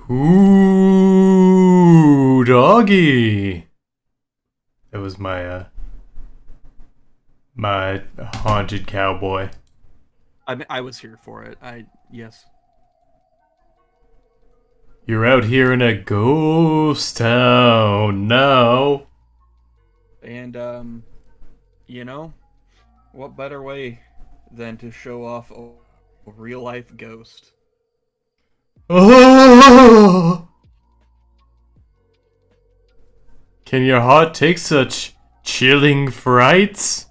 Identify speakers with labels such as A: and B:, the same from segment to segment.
A: Ooh, doggy. That was my haunted cowboy.
B: I was here for it. Yes.
A: You're out here in a ghost town now.
B: And you know, what better way than to show off a real life ghost?
A: Oh! Can your heart take such chilling frights?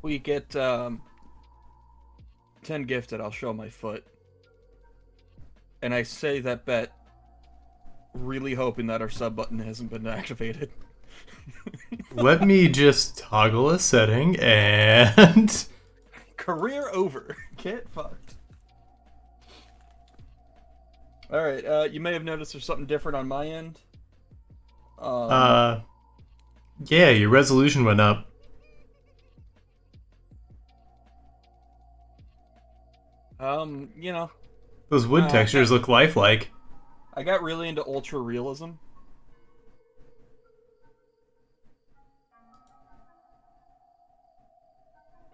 B: We get 10 gifted, I'll show my foot. And I say that bet really hoping that our sub button hasn't been activated.
A: Let me just toggle a setting and...
B: Career over. Get fucked. Alright, you may have noticed there's something different on my end.
A: Yeah, your resolution went up.
B: You know,
A: Those wood textures look lifelike.
B: I got really into ultra realism.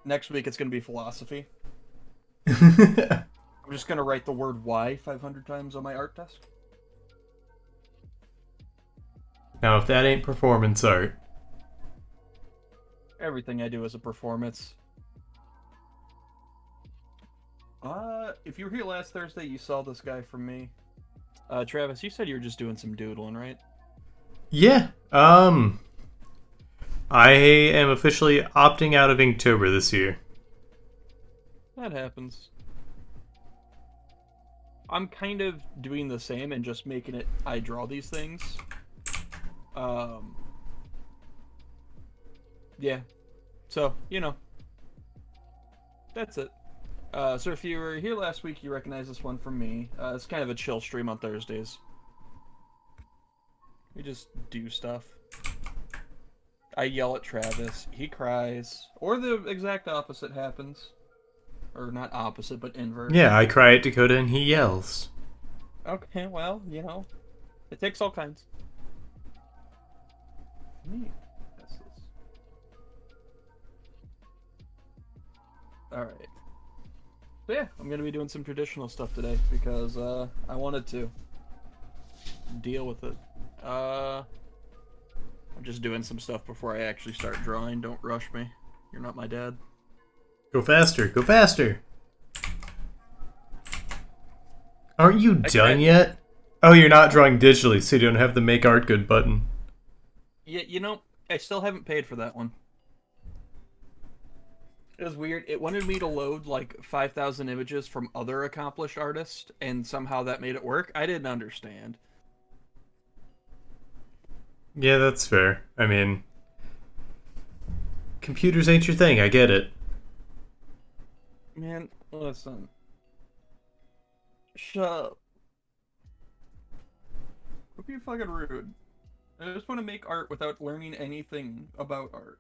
B: Next week it's gonna be philosophy. I'm just gonna write the word "why" 500 times on my art desk.
A: Now, if that ain't performance art.
B: Everything I do is a performance. If you were here last Thursday, you saw this guy from me. Travis, you said you were just doing some doodling, right?
A: Yeah, I am officially opting out of Inktober this year.
B: That happens. I'm kind of doing the same and just making it I draw these things. Yeah. So, you know. That's it. So if you were here last week, you recognize this one from me. It's kind of a chill stream on Thursdays. We just do stuff. I yell at Travis. He cries. Or the exact opposite happens. Or not opposite, but inverse.
A: Yeah, I cry at Dakota and he yells.
B: Okay, well, you know. It takes all kinds. Me. Alright. So yeah, I'm gonna be doing some traditional stuff today because I wanted to deal with it. I'm just doing some stuff before I actually start drawing. Don't rush me. You're not my dad.
A: Go faster, go faster. Aren't you done yet? Oh, you're not drawing digitally, so you don't have the make art good button.
B: Yeah, you know, I still haven't paid for that one. It was weird. It wanted me to load like 5,000 images from other accomplished artists, and somehow that made it work. I didn't understand.
A: Yeah, that's fair. I mean, computers ain't your thing, I get it.
B: Man, listen. Shut up. Don't be fucking rude. I just want to make art without learning anything about art.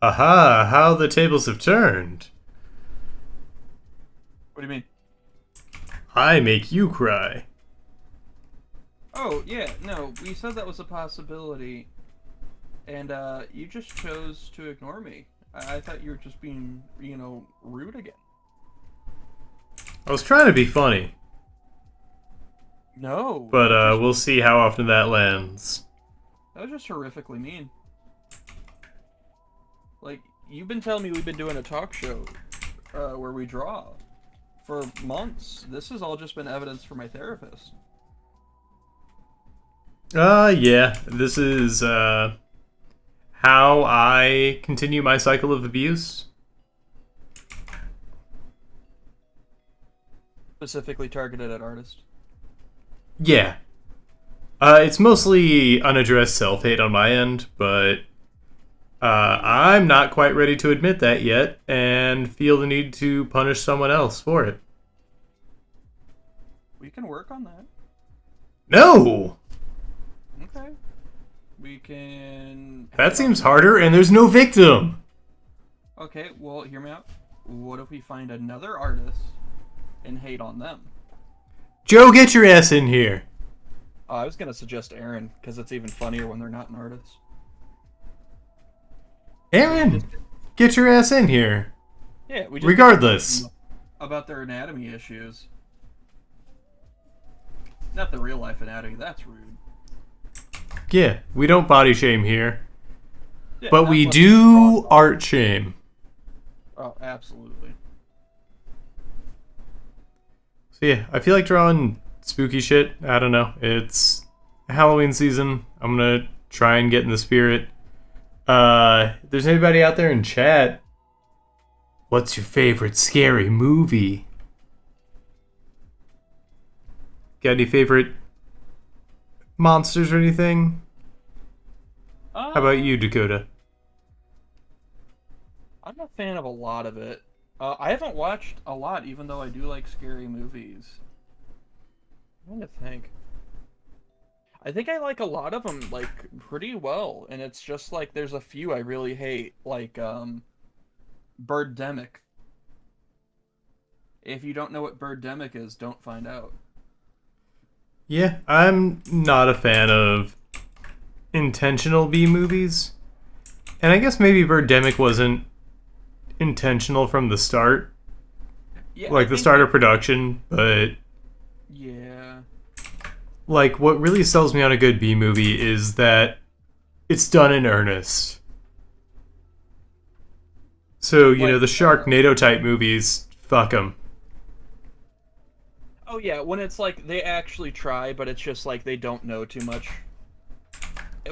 A: Aha, how the tables have turned.
B: What do you mean?
A: I make you cry.
B: Oh, yeah, no, we said that was a possibility, and you just chose to ignore me. I thought you were just being, you know, rude again.
A: I was trying to be funny.
B: No.
A: But we'll see how often that lands.
B: That was just horrifically mean. Like, you've been telling me we've been doing a talk show where we draw for months. This has all just been evidence for my therapist.
A: Yeah. This is, how I continue my cycle of abuse.
B: Specifically targeted at artists.
A: Yeah. It's mostly unaddressed self-hate on my end, but I'm not quite ready to admit that yet, and feel the need to punish someone else for it.
B: We can work on that.
A: No!
B: Okay. We can...
A: That seems harder, and there's no victim!
B: Okay, well, hear me out. What if we find another artist and hate on them.
A: Joe, get your ass in here.
B: I was gonna suggest Aaron because it's even funnier when they're not an artist.
A: Aaron, get your ass in here.
B: Yeah, we just
A: regardless
B: about their anatomy issues. Not the real life anatomy. That's rude.
A: Yeah, we don't body shame here,
B: Yeah,
A: but we do art shame.
B: Oh, absolutely.
A: So yeah, I feel like drawing spooky shit. I don't know. It's Halloween season. I'm gonna try and get in the spirit. If there's anybody out there in chat, what's your favorite scary movie? Got any favorite monsters or anything? How about you, Dakota?
B: I'm a fan of a lot of it. I haven't watched a lot, even though I do like scary movies. I'm trying to think. I think I like a lot of them, like, pretty well, and it's just, like, there's a few I really hate, like, Birdemic. If you don't know what Birdemic is, don't find out.
A: Yeah, I'm not a fan of intentional B movies. And I guess maybe Birdemic wasn't intentional from the start.
B: Yeah,
A: like the start of production, but
B: yeah.
A: Like, what really sells me on a good B movie is that it's done in earnest. So, you know, the Sharknado type movies, fuck them.
B: Oh yeah, when it's like they actually try, but it's just like they don't know too much.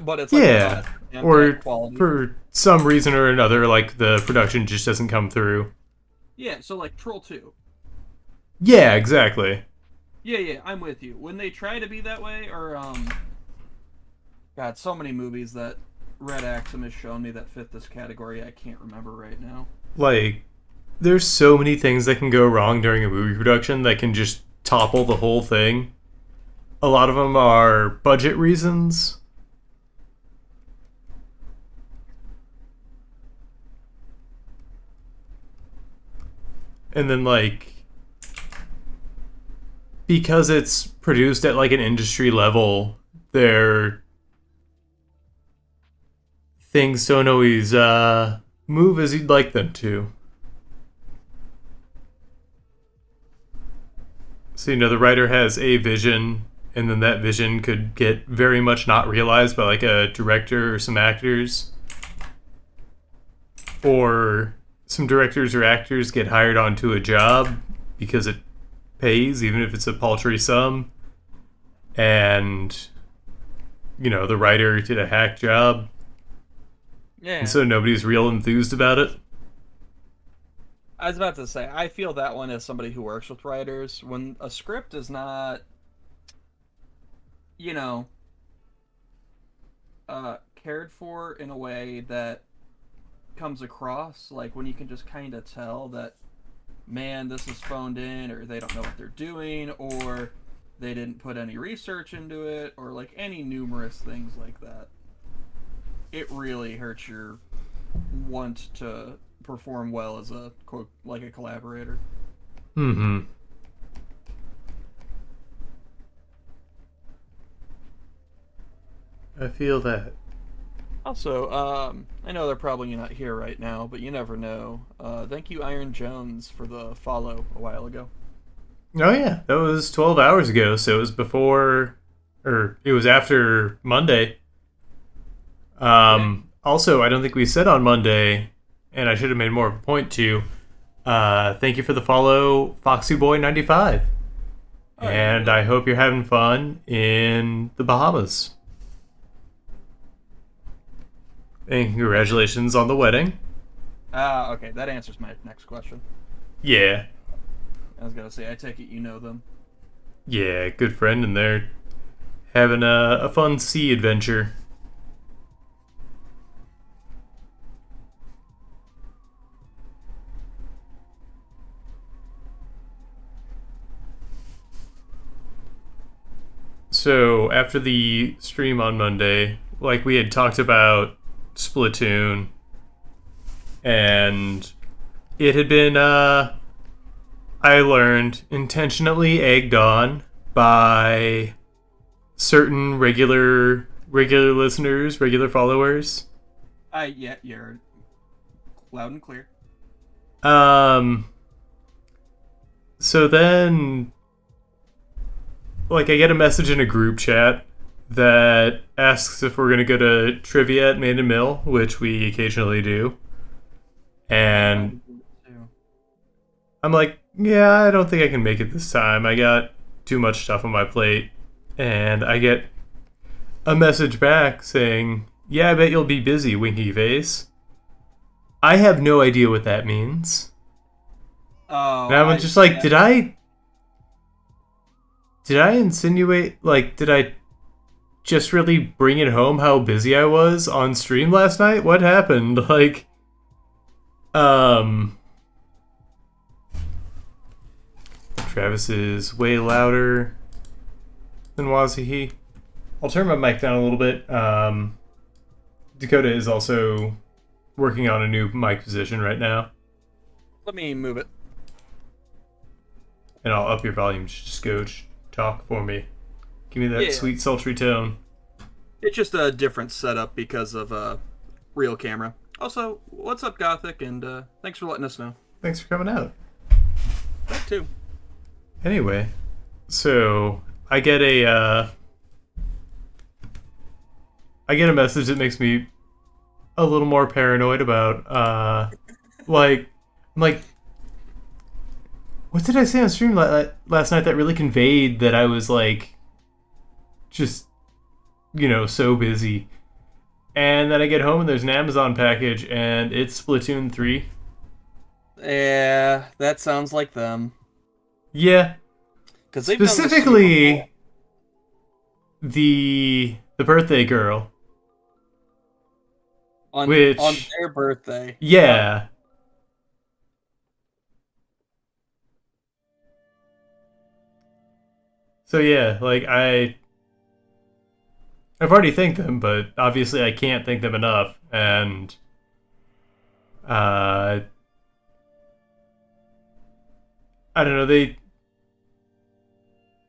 B: But it's like
A: yeah, or quality. For some reason or another, like the production just doesn't come through.
B: Yeah, so like Troll 2.
A: Yeah, exactly.
B: Yeah, I'm with you. When they try to be that way, or God, so many movies that Red Axum has shown me that fit this category, I can't remember right now.
A: Like, there's so many things that can go wrong during a movie production that can just topple the whole thing. A lot of them are budget reasons. And then, like, because it's produced at, like, an industry level, things don't always move as you'd like them to. So, you know, the writer has a vision, and then that vision could get very much not realized by, like, a director or some actors. Or some directors or actors get hired onto a job because it pays, even if it's a paltry sum. And, you know, the writer did a hack job.
B: Yeah.
A: And so nobody's real enthused about it.
B: I was about to say, I feel that one as somebody who works with writers. When a script is not, you know, cared for in a way that comes across, like when you can just kind of tell that, man, this is phoned in, or they don't know what they're doing, or they didn't put any research into it, or like any numerous things like that. It really hurts your want to perform well as a quote, like a collaborator.
A: Mm-hmm. I feel that.
B: Also, I know they're probably not here right now, but you never know. Thank you, Iron Jones, for the follow a while ago.
A: Oh yeah, that was 12 hours ago, so it was before, or it was after Monday. Also, I don't think we said on Monday, and I should have made more of a point to, thank you for the follow, FoxyBoy95. And I hope you're having fun in the Bahamas. And congratulations on the wedding.
B: Okay, that answers my next question.
A: Yeah.
B: I was gonna say, I take it you know them.
A: Yeah, good friend, and they're having a fun sea adventure. So, after the stream on Monday, like we had talked about Splatoon, and it had been I learned, intentionally egged on by certain regular listeners, regular followers.
B: Yeah, you're loud and clear.
A: Um so then like I get a message in a group chat that asks if we're going to go to trivia at Maiden Mill, which we occasionally do. And I'm like, yeah, I don't think I can make it this time. I got too much stuff on my plate. And I get a message back saying, yeah, I bet you'll be busy, winky face. I have no idea what that means.
B: Oh,
A: And I'm just like,
B: yeah.
A: did I insinuate, like, did I just really bring it home how busy I was on stream last night? What happened? Like, Travis is way louder than Wazihi. I'll turn my mic down a little bit. Dakota is also working on a new mic position right now.
B: Let me move it.
A: And I'll up your volume. Just go talk for me. Give me that
B: Yeah.
A: sweet, sultry tone.
B: It's just a different setup because of real camera. Also, what's up, Gothic? And thanks for letting us know.
A: Thanks for coming out.
B: That too.
A: Anyway, so I get a message that makes me a little more paranoid about like I'm like, what did I say on stream last night that really conveyed that I was like just so busy. And then I get home and there's an Amazon package and it's Splatoon 3.
B: Yeah, that sounds like them.
A: Yeah.
B: Because they've
A: Specifically the birthday girl.
B: on
A: which-
B: on their birthday.
A: Yeah. So yeah, like I've already thanked them, but obviously I can't thank them enough. And I don't know, they,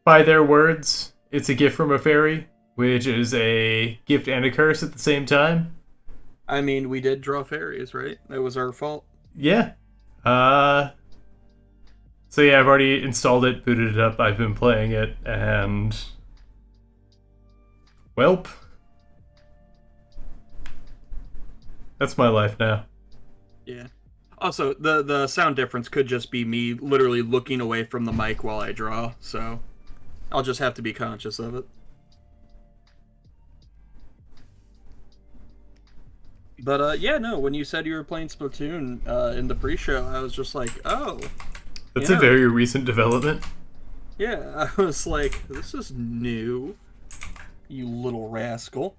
A: by their words, it's a gift from a fairy, which is a gift and a curse at the same time.
B: I mean, we did draw fairies, right? That was our fault.
A: Yeah. So yeah, I've already installed it, booted it up, I've been playing it, and welp. That's my life now.
B: Yeah. Also, the sound difference could just be me literally looking away from the mic while I draw, so I'll just have to be conscious of it. But yeah, no, when you said you were playing Splatoon in the pre-show, I was just like, oh.
A: That's a very recent development.
B: Yeah, I was like, this is new, you little rascal.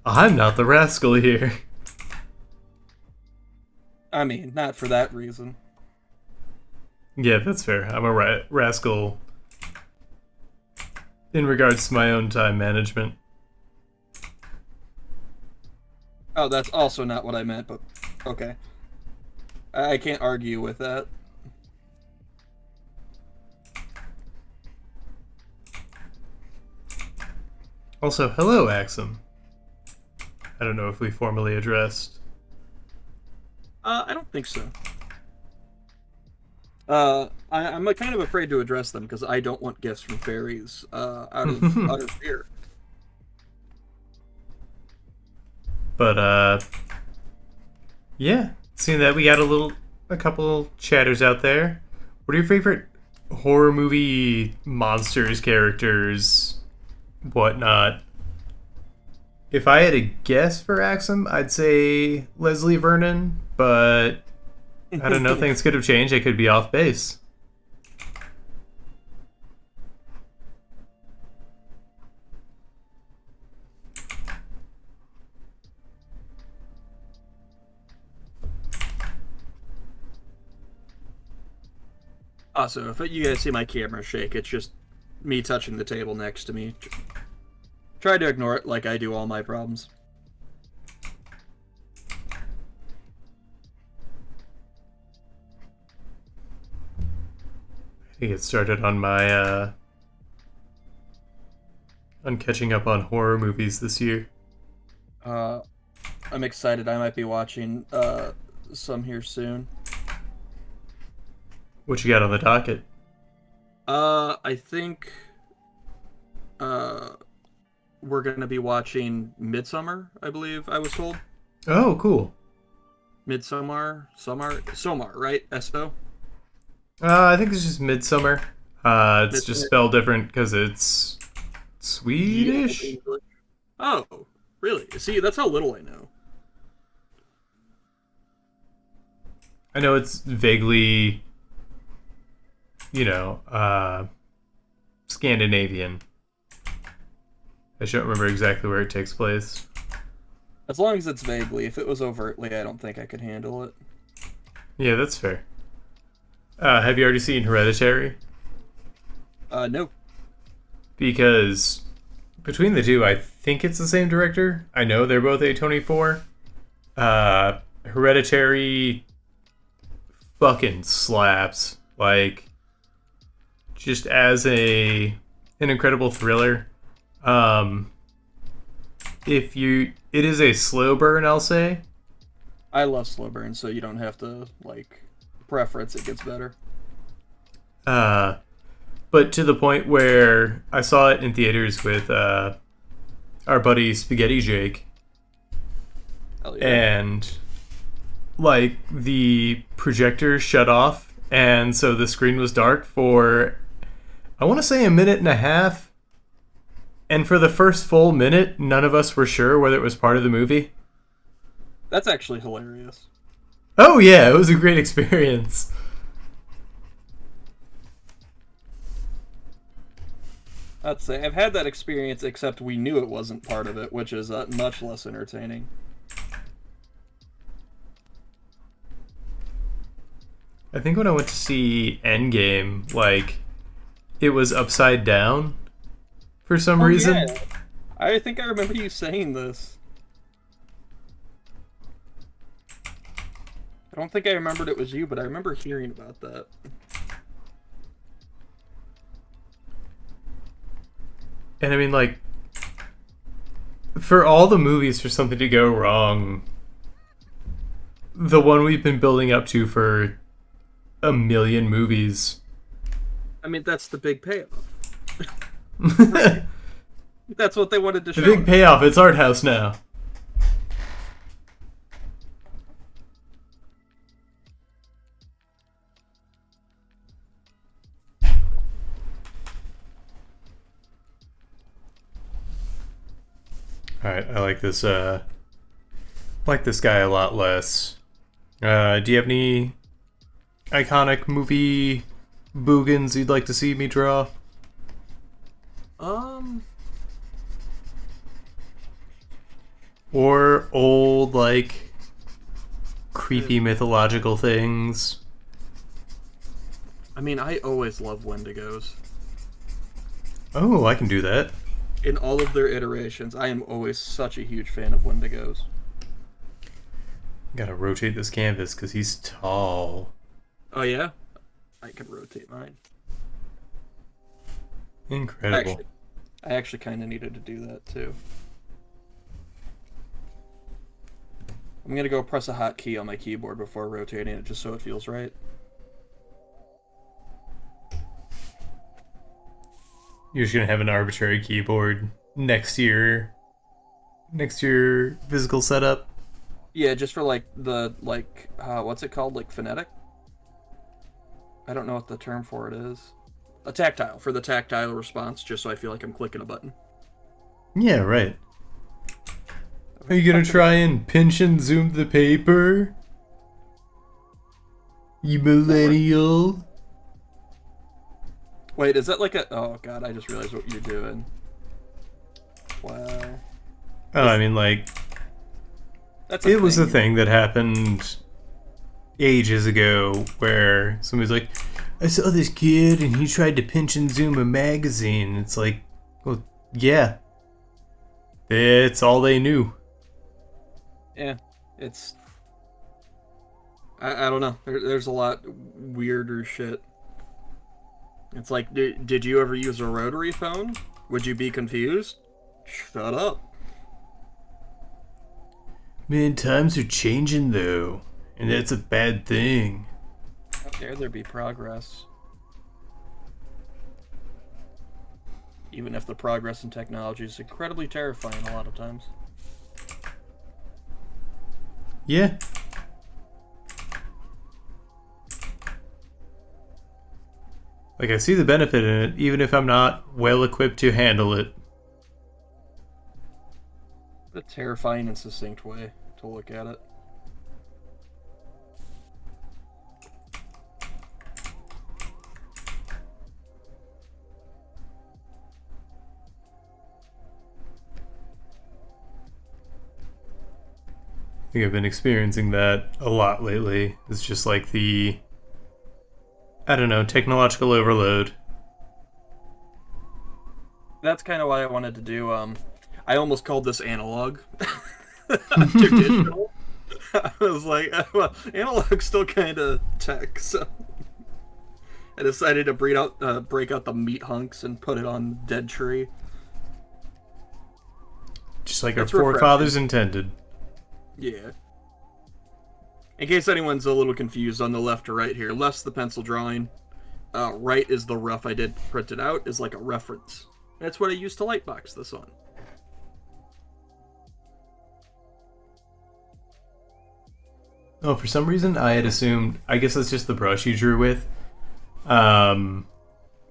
A: I'm not the rascal here.
B: I mean, not for that reason.
A: Yeah, that's fair. I'm a rascal in regards to my own time management.
B: Oh, that's also not what I meant, but okay. I can't argue with that.
A: Also, hello, Axum. I don't know if we formally addressed.
B: I don't think so. I'm kind of afraid to address them because I don't want gifts from fairies out of fear.
A: But yeah, seeing that we got a couple chatters out there. What are your favorite horror movie monsters, characters, whatnot? If I had a guess for Axum, I'd say Leslie Vernon, but I don't know, things could have changed. I could be off base.
B: Also, if you guys see my camera shake, it's just me touching the table next to me. Try to ignore it like I do all my problems.
A: to get started on my on catching up on horror movies this year.
B: I'm excited. I might be watching some here soon.
A: What you got on the docket?
B: I think uh, we're gonna be watching Midsummer. I believe I was told
A: Oh, cool.
B: Somar, right? So.
A: I think it's just Midsummer. It's just spelled different because it's Swedish.
B: Yeah. Oh, really? See, that's how little I know.
A: I know it's vaguely, Scandinavian. I don't remember exactly where it takes place.
B: As long as it's vaguely. If it was overtly, I don't think I could handle it.
A: Yeah, that's fair. Have you already seen Hereditary?
B: No.
A: Because between the two, I think it's the same director. I know they're both A24. Hereditary fucking slaps. Like, just as an incredible thriller. It is a slow burn, I'll say.
B: I love slow burn, so you don't have to preference. It gets better.
A: But to the point where I saw it in theaters with our buddy Spaghetti Jake.
B: Hell yeah.
A: And the projector shut off, and so the screen was dark for, I want to say, a minute and a half. And for the first full minute, none of us were sure whether it was part of the movie.
B: That's actually hilarious.
A: Oh yeah, it was a great experience.
B: I'd say I've had that experience, except we knew it wasn't part of it, which is much less entertaining.
A: I think when I went to see Endgame, it was upside down for some reason.
B: Yeah. I think I remember you saying this. I don't think I remembered it was you, but I remember hearing about that.
A: And I mean, for all the movies for something to go wrong, the one we've been building up to for a million movies.
B: I mean, that's the big payoff. That's what they wanted to show.
A: The big payoff, it's art house now. Alright, I like this guy a lot less. Do you have any iconic movie boogans you'd like to see me draw? Or old, creepy mythological things?
B: I mean, I always love Wendigos.
A: Oh, I can do that.
B: In all of their iterations, I am always such a huge fan of Wendigos.
A: Gotta rotate this canvas because he's tall.
B: Oh yeah? I can rotate mine.
A: Incredible.
B: I actually kind of needed to do that too. I'm gonna go press a hotkey on my keyboard before rotating it, just so it feels right.
A: You're just gonna have an arbitrary keyboard next to your physical setup.
B: Yeah, just for what's it called? Phonetic? I don't know what the term for it is. A tactile, for the tactile response, just so I feel like I'm clicking a button.
A: Yeah, right. Are you gonna try and pinch and zoom the paper? You millennial.
B: Wait, is that oh god, I just realized what you're doing. Wow.
A: Oh, I mean, it was a thing that happened ages ago where somebody's like, I saw this kid and he tried to pinch and zoom a magazine. It's like, well, yeah. It's all they knew.
B: Yeah, it's... I don't know. There's a lot weirder shit. It's like, did you ever use a rotary phone? Would you be confused? Shut up.
A: Man, times are changing though, and that's a bad thing.
B: How dare there be progress? Even if the progress in technology is incredibly terrifying a lot of times.
A: Yeah. Like, I see the benefit in it, even if I'm not well equipped to handle it.
B: A terrifying and succinct way to look at it.
A: I think I've been experiencing that a lot lately. It's just like I don't know, technological overload.
B: That's kind of why I wanted to do, I almost called this analog after digital. I was like, well, analog's still kind of tech, so I decided to break out the meat hunks and put it on dead tree.
A: Just like
B: That's
A: our forefathers intended.
B: Yeah. In case anyone's a little confused on the left or right here, left's the pencil drawing, right is the rough I did printed out, is like a reference. That's what I used to lightbox this on.
A: Oh, for some reason I had assumed, I guess that's just the brush you drew with. I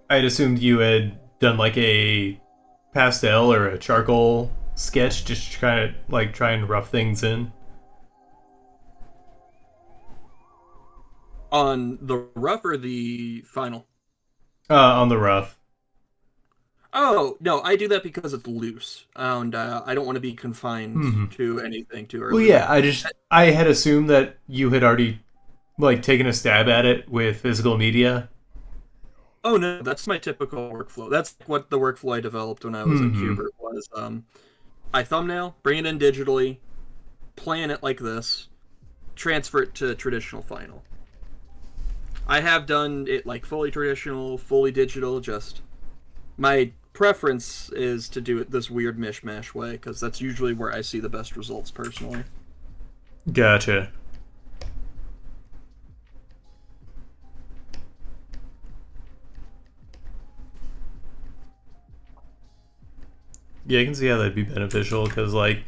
A: had assumed you had done like a pastel or a charcoal sketch, just kind of like try and rough things in.
B: On the rough or the final?
A: On the rough.
B: Oh, no, I do that because it's loose, and I don't want to be confined to anything too early.
A: Well, yeah, I had assumed that you had already like taken a stab at it with physical media.
B: Oh, no, that's my typical workflow. That's what the workflow I developed when I was at Hubert was, I thumbnail, bring it in digitally, plan it like this, transfer it to traditional final. I have done it like fully traditional, fully digital, just my preference is to do it this weird mishmash way, because that's usually where I see the best results personally.
A: Gotcha. Yeah, I can see how that'd be beneficial, because like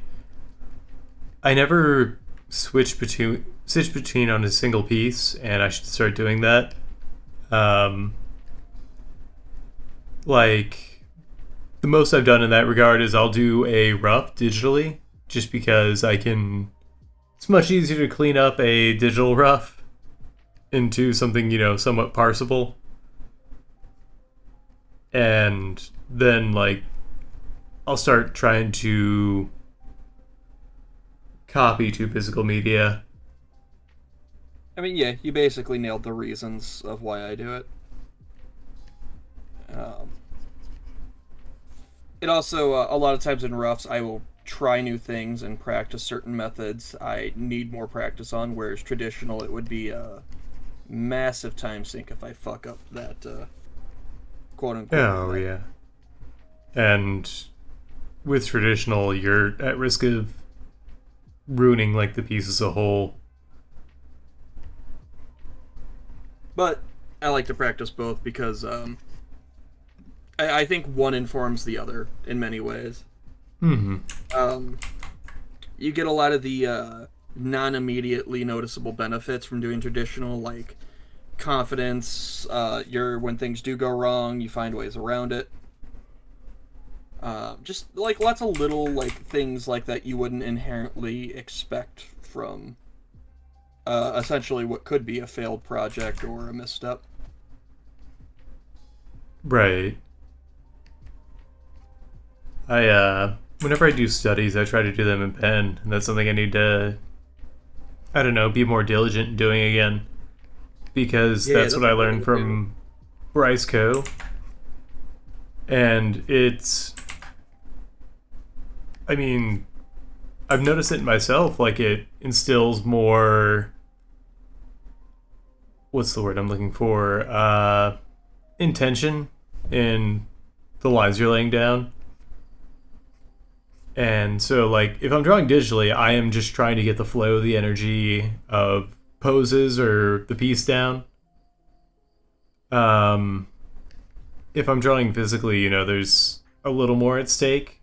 A: I never switch between on a single piece, and I should start doing that. Like the most I've done in that regard is I'll do a rough digitally, just because I can. It's much easier to clean up a digital rough into something, somewhat parsable, and then like I'll start trying to copy to physical media.
B: I mean, yeah, you basically nailed the reasons of why I do it. It also, a lot of times in roughs, I will try new things and practice certain methods I need more practice on, whereas traditional, it would be a massive time sink if I fuck up that quote-unquote.
A: Oh, yeah. And with traditional, you're at risk of ruining like the piece as a whole.
B: But I like to practice both because I think one informs the other in many ways. You get a lot of the non-immediately noticeable benefits from doing traditional, like confidence. When things do go wrong, you find ways around it. Just like lots of little like things like that you wouldn't inherently expect from essentially what could be a failed project or a misstep.
A: Right. Whenever I do studies, I try to do them in pen, and that's something I need to, I don't know, be more diligent in doing again, because that's what I learned from Bryce Co. And I mean, I've noticed it myself, like it instills more, what's the word I'm looking for? intention in the lines you're laying down. And so, like, if I'm drawing digitally, I am just trying to get the flow, the energy of poses or the piece down. If I'm drawing physically, there's a little more at stake.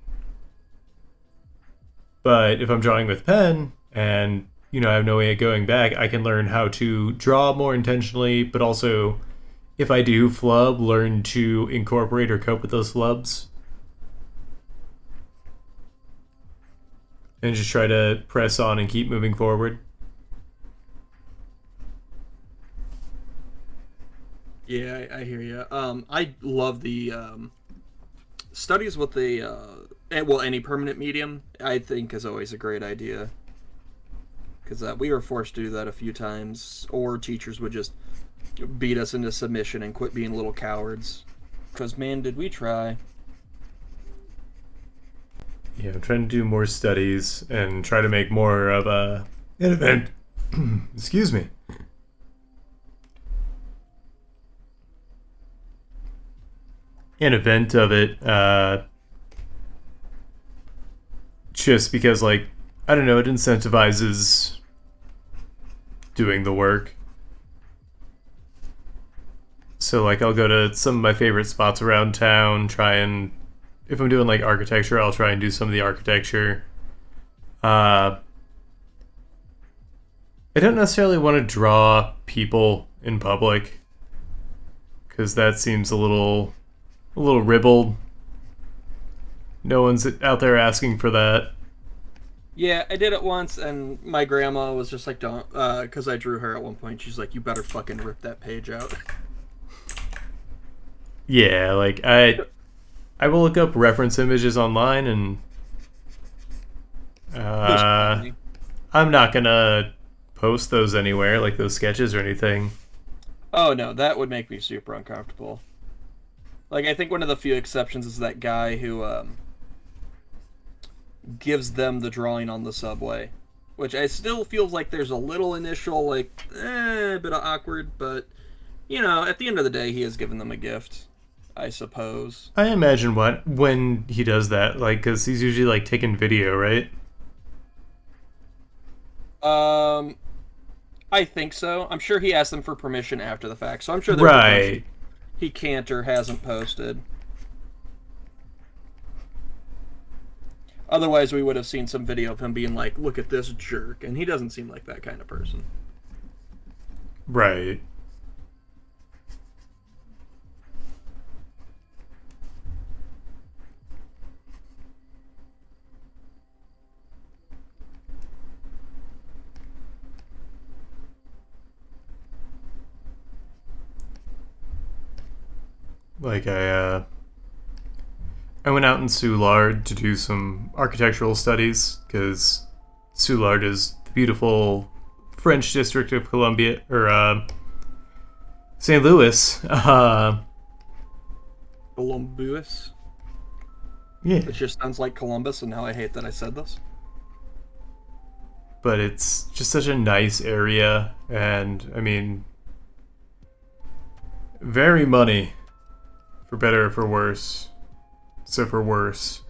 A: But if I'm drawing with pen and, I have no way of going back, I can learn how to draw more intentionally, but also, if I do flub, learn to incorporate or cope with those flubs. And just try to press on and keep moving forward.
B: Yeah, I hear you. I love the studies with the any permanent medium. I think is always a great idea because we were forced to do that a few times, or teachers would just beat us into submission and quit being little cowards. Because man, did we try.
A: Yeah, I'm trying to do more studies and try to make more of an event. Excuse me. An event of it, just because, like, I don't know, it incentivizes doing the work. So, like, I'll go to some of my favorite spots around town, try and, if I'm doing, like, architecture, I'll try and do some of the architecture. I don't necessarily want to draw people in public, because that seems a little ribald. No one's out there asking for that.
B: Yeah, I did it once, and my grandma was just like, "Don't," because I drew her at one point. She's like, "You better fucking rip that page out."
A: Yeah, like I will look up reference images online, and I'm not gonna post those anywhere, like those sketches or anything.
B: Oh no, that would make me super uncomfortable. Like, I think one of the few exceptions is that guy who gives them the drawing on the subway, which I still feels like there's a little initial, like, bit of awkward, but, at the end of the day, he has given them a gift, I suppose.
A: I imagine when he does that, like, because he's usually, like, taking video, right?
B: I think so. I'm sure he asked them for permission after the fact, so I'm sure there's a bunch he can't or hasn't posted. Otherwise, we would have seen some video of him being like, "Look at this jerk," and he doesn't seem like that kind of person.
A: Right. Like I went out in Soulard to do some architectural studies because Soulard is the beautiful French district of Columbia or St. Louis.
B: Columbus.
A: Yeah,
B: It just sounds like Columbus, and now I hate that I said this.
A: but it's just such a nice area, and I mean, very money, for better or for worse. So for worse,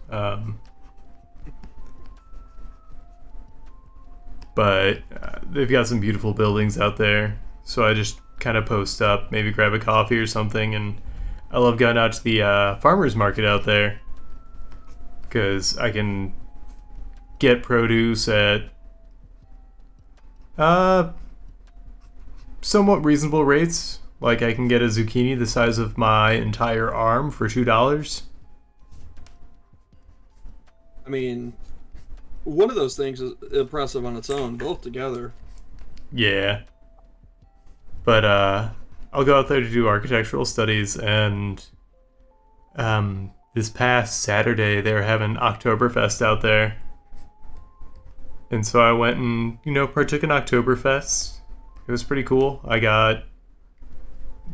A: but they've got some beautiful buildings out there. So I just kind of post up, maybe grab a coffee or something, and I love going out to the farmers market out there because I can get produce at somewhat reasonable rates. Like I can get a zucchini the size of my entire arm for $2.
B: I mean, one of those things is impressive on its own, both together.
A: Yeah. But I'll go out there to do architectural studies, and this past Saturday they were having Oktoberfest out there. And so I went and, partook in Oktoberfest. It was pretty cool. I got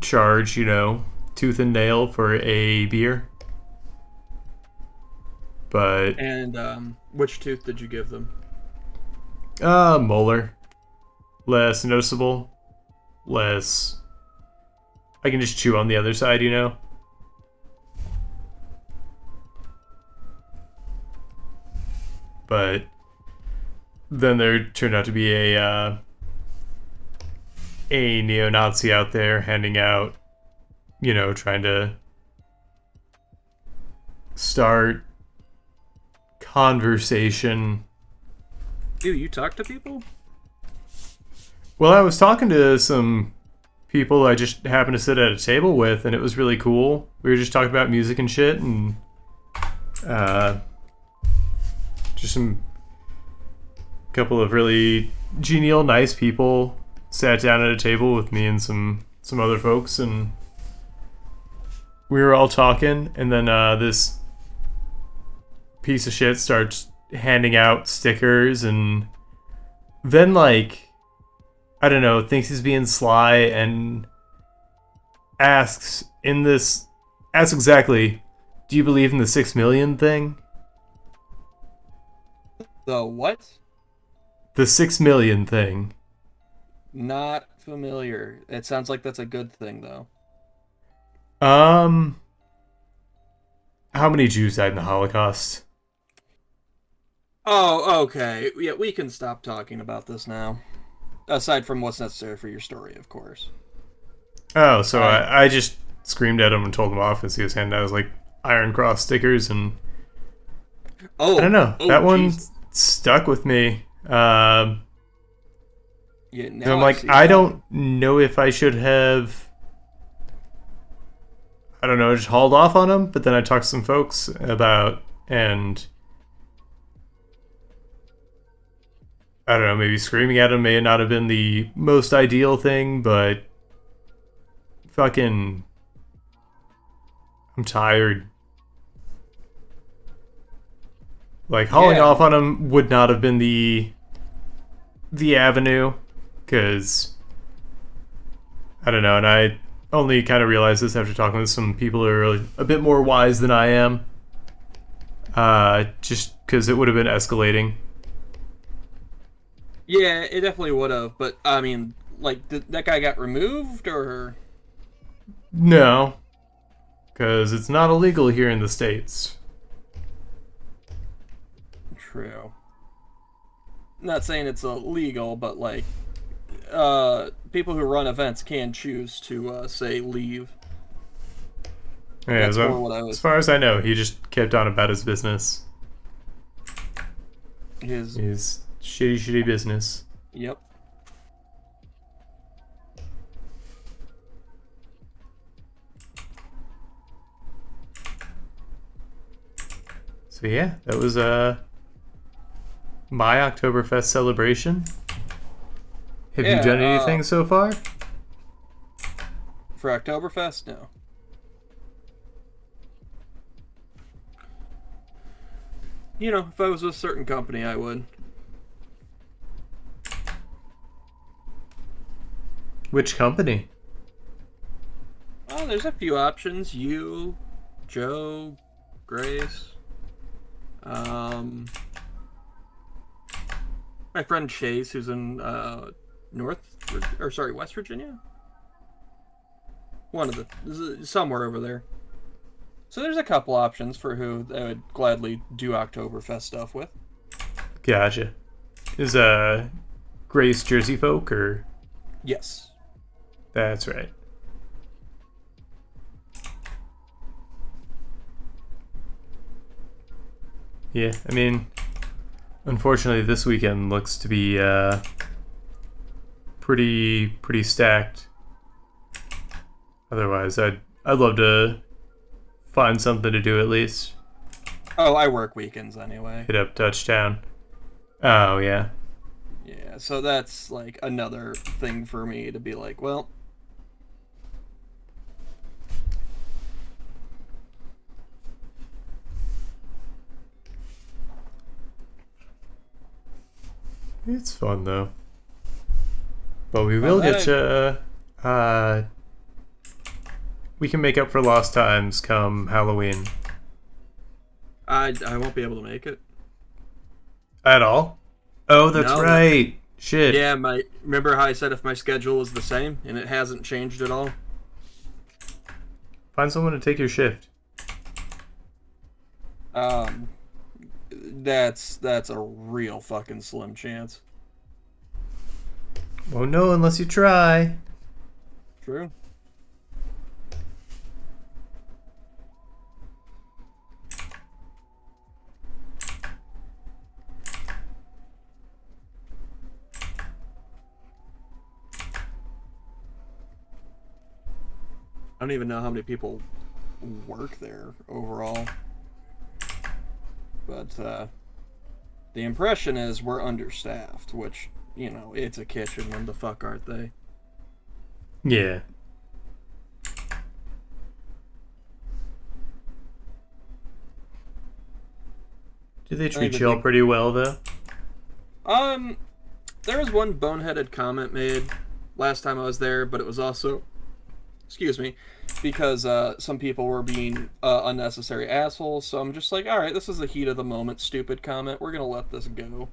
A: charged, tooth and nail for a beer. But
B: which tooth did you give them?
A: molar. Less noticeable. Less I can just chew on the other side, you know? But then there turned out to be a neo-Nazi out there handing out, trying to start conversation.
B: Dude, you talk to people?
A: Well, I was talking to some people I just happened to sit at a table with, and it was really cool. We were just talking about music and shit, and just some couple of really genial, nice people sat down at a table with me and some other folks, and we were all talking, and then this piece of shit starts handing out stickers, and then I don't know, thinks he's being sly and asks exactly, do you believe in the 6 million thing?
B: The what?
A: The 6 million thing.
B: Not familiar. It sounds like that's a good thing, though.
A: How many Jews died in the Holocaust?
B: Oh, okay. Yeah, we can stop talking about this now. Aside from what's necessary for your story, of course.
A: Oh, so I just screamed at him and told him off as he was handing out his Iron Cross stickers, and I don't know. That one stuck with me.
B: Yeah,
A: now I don't know if I should have, I don't know, just hauled off on him, but then I talked to some folks about, and I don't know, maybe screaming at him may not have been the most ideal thing, but fucking, I'm tired. Hauling off on him would not have been the avenue, because I don't know, and I only kind of realized this after talking with some people who are a bit more wise than I am, just because it would have been escalating.
B: Yeah, it definitely would have, but I mean, that guy got removed, or?
A: No, because it's not illegal here in the States.
B: True. Not saying it's illegal, but people who run events can choose to say leave.
A: Yeah, as far as I know, he just kept on about his business. His shitty business.
B: Yep.
A: So yeah, that was my Oktoberfest celebration. Have you done anything so far?
B: For Oktoberfest, no. If I was with a certain company, I would.
A: Which company?
B: Oh, there's a few options. You, Joe, Grace. My friend Chase, who's in West Virginia. Somewhere over there. So there's a couple options for who I would gladly do Oktoberfest stuff with.
A: Gotcha. Is Grace Jersey folk, or?
B: Yes.
A: That's right. Yeah, I mean, unfortunately, this weekend looks to be pretty stacked. Otherwise, I'd love to find something to do at least.
B: Oh, I work weekends anyway.
A: Hit up Touchdown. Oh yeah.
B: Yeah, so that's another thing for me to be well.
A: It's fun though. But we will get you. We can make up for lost times come Halloween.
B: I won't be able to make it.
A: At all? Oh, that's right. Shit.
B: Yeah, remember how I said if my schedule is the same, and it hasn't changed at all?
A: Find someone to take your shift.
B: That's a real fucking slim chance.
A: Won't know unless you try.
B: True. I don't even know how many people work there overall. But the impression is we're understaffed, which, you know, it's a kitchen. When the fuck aren't they?
A: Yeah. Do they treat you all pretty well, though?
B: There was one boneheaded comment made last time I was there, but it was also, excuse me, because some people were being unnecessary assholes. So I'm just like, all right, this is the heat of the moment, stupid comment. We're gonna let this go.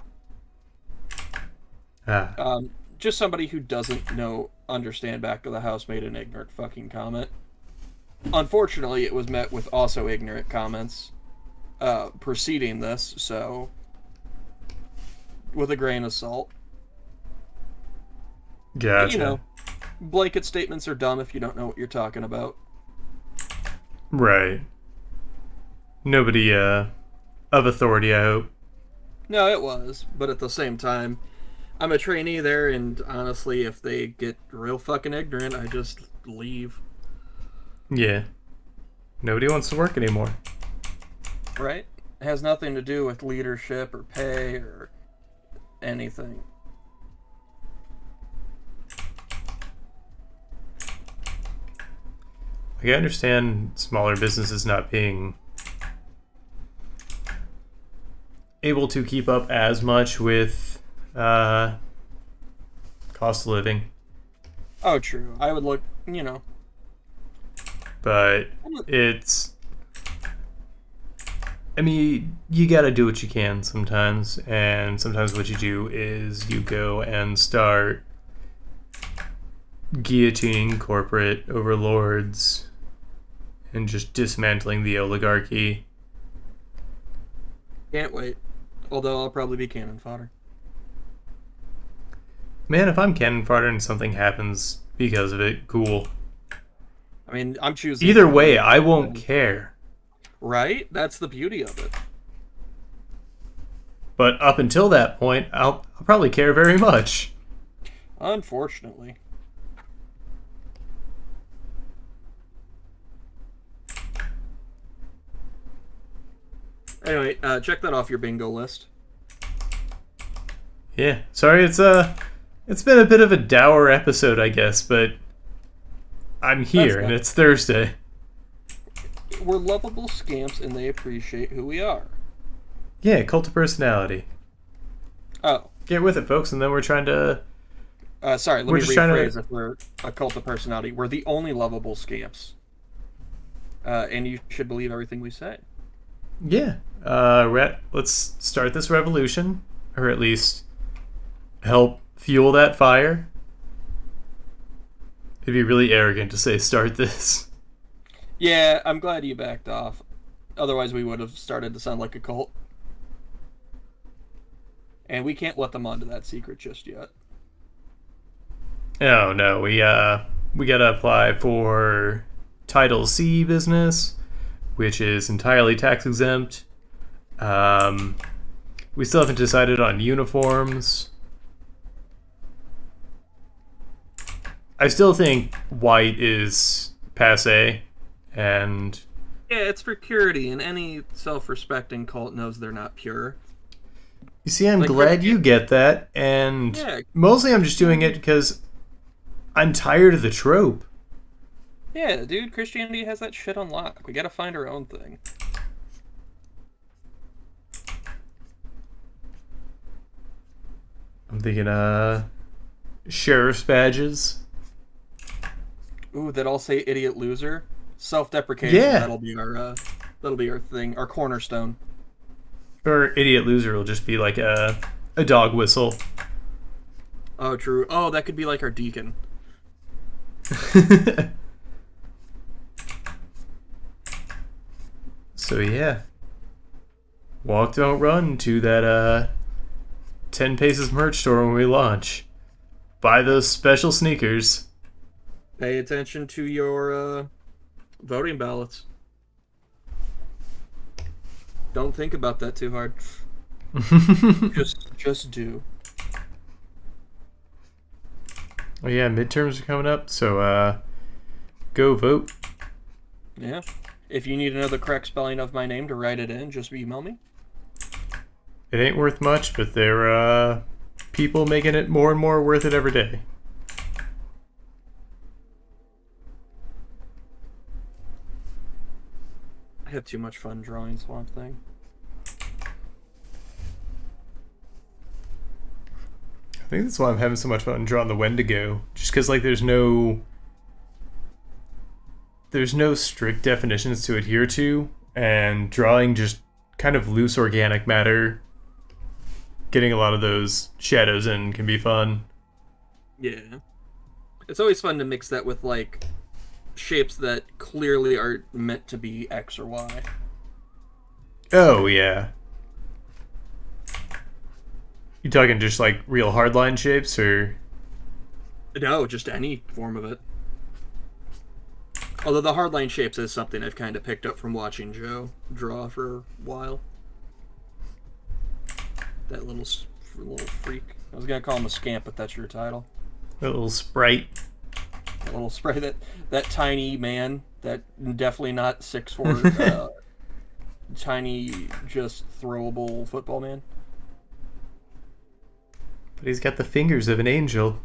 B: Just somebody who doesn't understand back of the house made an ignorant fucking comment. Unfortunately, it was met with also ignorant comments preceding this, so with a grain of salt.
A: Gotcha.
B: You know, blanket statements are dumb if you don't know what you're talking about.
A: Right. Nobody of authority, I hope.
B: No, it was, but at the same time, I'm a trainee there, and honestly, if they get real fucking ignorant, I just leave.
A: Yeah. Nobody wants to work anymore.
B: Right? It has nothing to do with leadership or pay or anything.
A: I understand smaller businesses not being able to keep up as much with cost of living.
B: Oh, true. I would look, you know.
A: But it's... I mean, you gotta do what you can sometimes, and sometimes what you do is you go and start guillotining corporate overlords and just dismantling the oligarchy.
B: Can't wait. Although I'll probably be cannon fodder.
A: Man, if I'm cannon fodder and something happens because of it, cool.
B: I mean, I'm choosing...
A: Either way, I won't care.
B: Right? That's the beauty of it.
A: But up until that point, I'll probably care very much.
B: Unfortunately. Anyway, check that off your bingo list.
A: Yeah, sorry, it's been a bit of a dour episode, I guess, but I'm here and it's Thursday.
B: We're lovable scamps and they appreciate who we are.
A: Yeah, cult of personality.
B: Oh.
A: Get with it, folks, and then we're trying to...
B: sorry, let me rephrase if we're a cult of personality. We're the only lovable scamps. And you should believe everything we say.
A: Yeah. Let's start this revolution, or at least help fuel that fire. It'd be really arrogant to say start this.
B: Yeah, I'm glad you backed off. Otherwise we would have started to sound like a cult. And we can't let them onto that secret just yet.
A: Oh no, we gotta apply for Title C business, which is entirely tax exempt. We still haven't decided on uniforms. I still think white is passé, and...
B: Yeah, it's for purity, and any self-respecting cult knows they're not pure.
A: You see, I'm glad you get that, and mostly I'm just doing it because I'm tired of the trope.
B: Yeah, dude, Christianity has that shit on lock. We gotta find our own thing.
A: I'm thinking, sheriff's badges.
B: Ooh, that all say idiot loser. Self-deprecation.
A: Yeah.
B: That'll be our thing, our cornerstone.
A: Or idiot loser will just be like a dog whistle.
B: Oh, true. Oh, that could be like our deacon.
A: So yeah, walk, don't run to that 10 Paces merch store when we launch. Buy those special sneakers.
B: Pay attention to your voting ballots. Don't think about that too hard. Just do.
A: Oh yeah, midterms are coming up, so go vote.
B: Yeah. If you need another correct spelling of my name to write it in, just email me.
A: It ain't worth much, but there are people making it more and more worth it every day.
B: I have too much fun drawing Swamp Thing.
A: I think that's why I'm having so much fun drawing the Wendigo. Just because, like, there's no strict definitions to adhere to, and drawing just kind of loose organic matter, getting a lot of those shadows in can be fun.
B: Yeah. It's always fun to mix that with, like, shapes that clearly are meant to be X or Y.
A: Oh, yeah. You talking just, like, real hardline shapes, or...?
B: No, just any form of it. Although the hardline shapes is something I've kind of picked up from watching Joe draw for a while. That little freak. I was gonna call him a scamp, but that's your title.
A: A little sprite.
B: That little sprite, that tiny man, that definitely not 6'4", tiny, just throwable football man.
A: But he's got the fingers of an angel.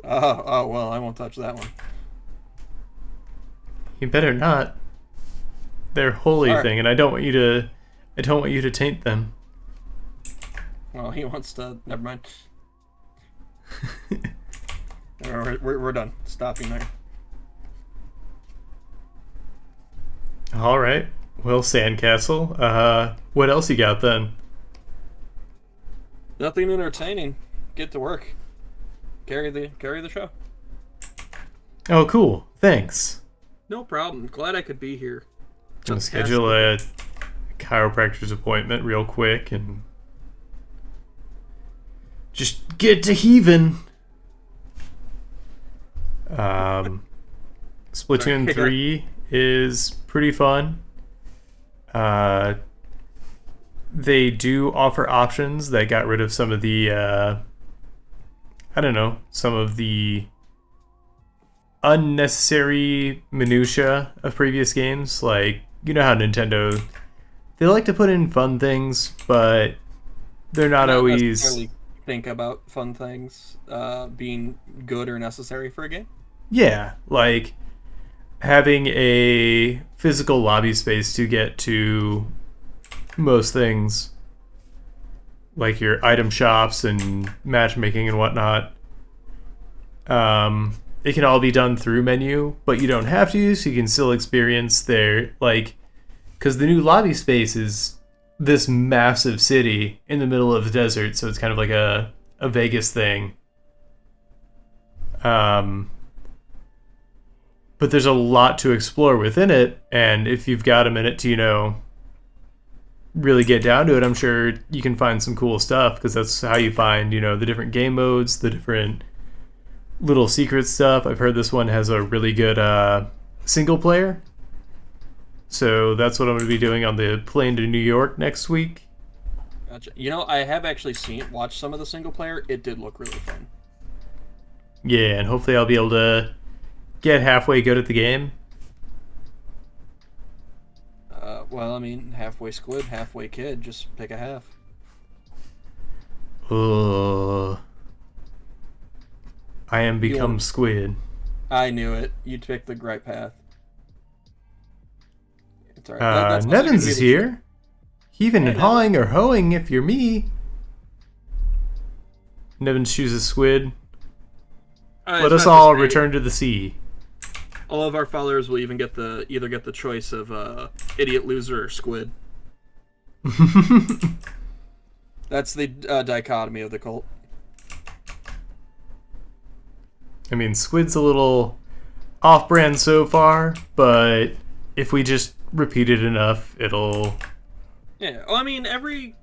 B: Oh, well, I won't touch that one.
A: You better not. They're holy
B: Sorry.
A: thing, and I don't want you to taint them.
B: Well, he wants to. Never mind. We're done. Stopping there.
A: All right. Well, Sandcastle. What else you got then?
B: Nothing entertaining. Get to work. Carry the show.
A: Oh, cool. Thanks.
B: No problem. Glad I could be here.
A: Gonna schedule a chiropractor's appointment real quick and just get to heaving. Splatoon 3 is pretty fun. They do offer options that got rid of some of the some of the unnecessary minutia of previous games. Like, you know how Nintendo, they like to put in fun things, but they're not always
B: necessarily think about fun things being good or necessary for a game.
A: Yeah, like having a physical lobby space to get to most things, like your item shops and matchmaking and whatnot. It can all be done through menu, but you don't have to, so you can still experience their, like, because the new lobby space is this massive city in the middle of the desert, so it's kind of like a Vegas thing. But there's a lot to explore within it, and if you've got a minute to, really get down to it, I'm sure you can find some cool stuff, because that's how you find, the different game modes, the different little secret stuff. I've heard this one has a really good single player, so that's what I'm going to be doing on the plane to New York next week.
B: Gotcha. I have actually watched some of the single player. It did look really fun.
A: Yeah, and hopefully I'll be able to get halfway good at the game.
B: Well, I mean, halfway squid, halfway kid. Just pick a half.
A: I am become squid.
B: I knew it. You picked the right path. It's alright.
A: Nevins is here. Heaving and hawing or hoeing if you're me. Nevins chooses squid. Let us all return to the sea.
B: All of our followers will even get the choice of idiot, loser, or squid. That's the dichotomy of the cult.
A: I mean, squid's a little off-brand so far, but if we just repeated enough, it'll...
B: Yeah, well, I mean, every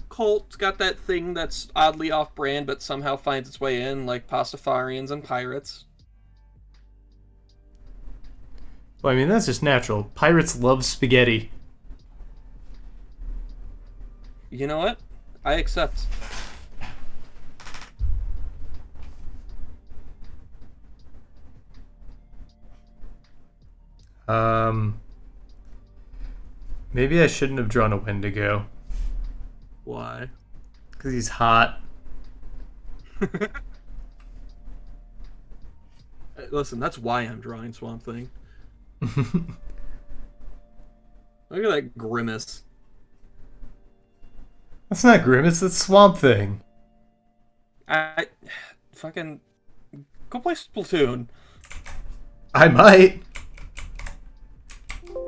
B: cult's got that thing that's oddly off-brand, but somehow finds its way in, like Pastafarians and pirates.
A: Well, I mean, that's just natural. Pirates love spaghetti.
B: You know what? I accept.
A: Maybe I shouldn't have drawn a Wendigo.
B: Why?
A: Because he's hot.
B: Listen, that's why I'm drawing Swamp Thing. Look at that grimace.
A: That's not Grimace, that's Swamp Thing.
B: I fucking go play Splatoon.
A: I might.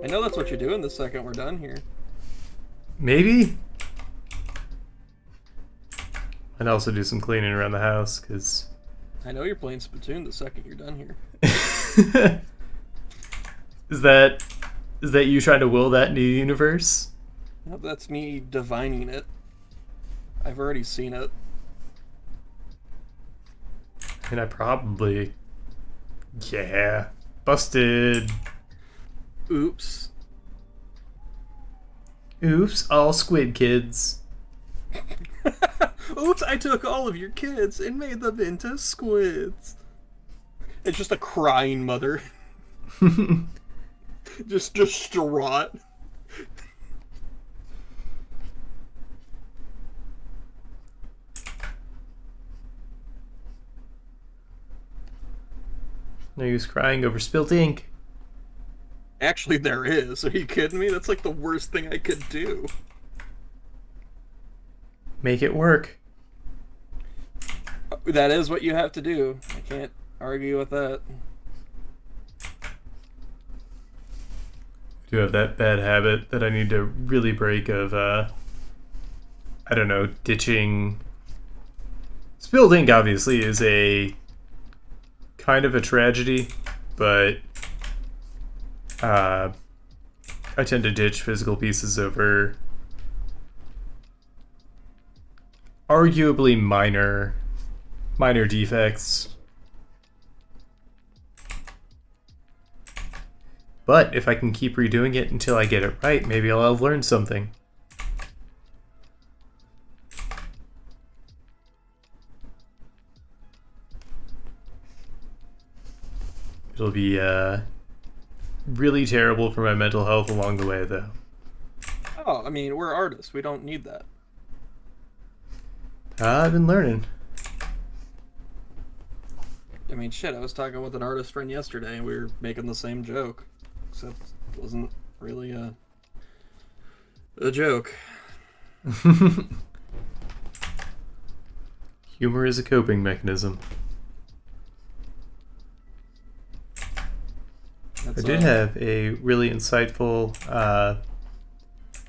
B: I know that's what you're doing the second we're done here.
A: Maybe. And also do some cleaning around the house, because...
B: I know you're playing Splatoon the second you're done here.
A: Is that you trying to will that into the universe?
B: No, that's me divining it. I've already seen it.
A: And I probably... Yeah. Busted.
B: Oops.
A: Oops, all squid kids.
B: Oops, I took all of your kids and made them into squids. It's just a crying mother. just distraught.
A: No use crying over spilt ink.
B: Actually, there is. Are you kidding me? That's like the worst thing I could do.
A: Make it work.
B: That is what you have to do. I can't argue with that.
A: I do have that bad habit that I need to really break of, I don't know, ditching... Spilled ink, obviously, is a kind of a tragedy, but I tend to ditch physical pieces over arguably minor defects. But if I can keep redoing it until I get it right, maybe I'll have learned something. It'll be really terrible for my mental health along the way, though.
B: Oh, I mean, we're artists. We don't need that.
A: I've been learning.
B: I mean, shit, I was talking with an artist friend yesterday, and we were making the same joke. Except it wasn't really a joke.
A: Humor is a coping mechanism. I did have a really insightful,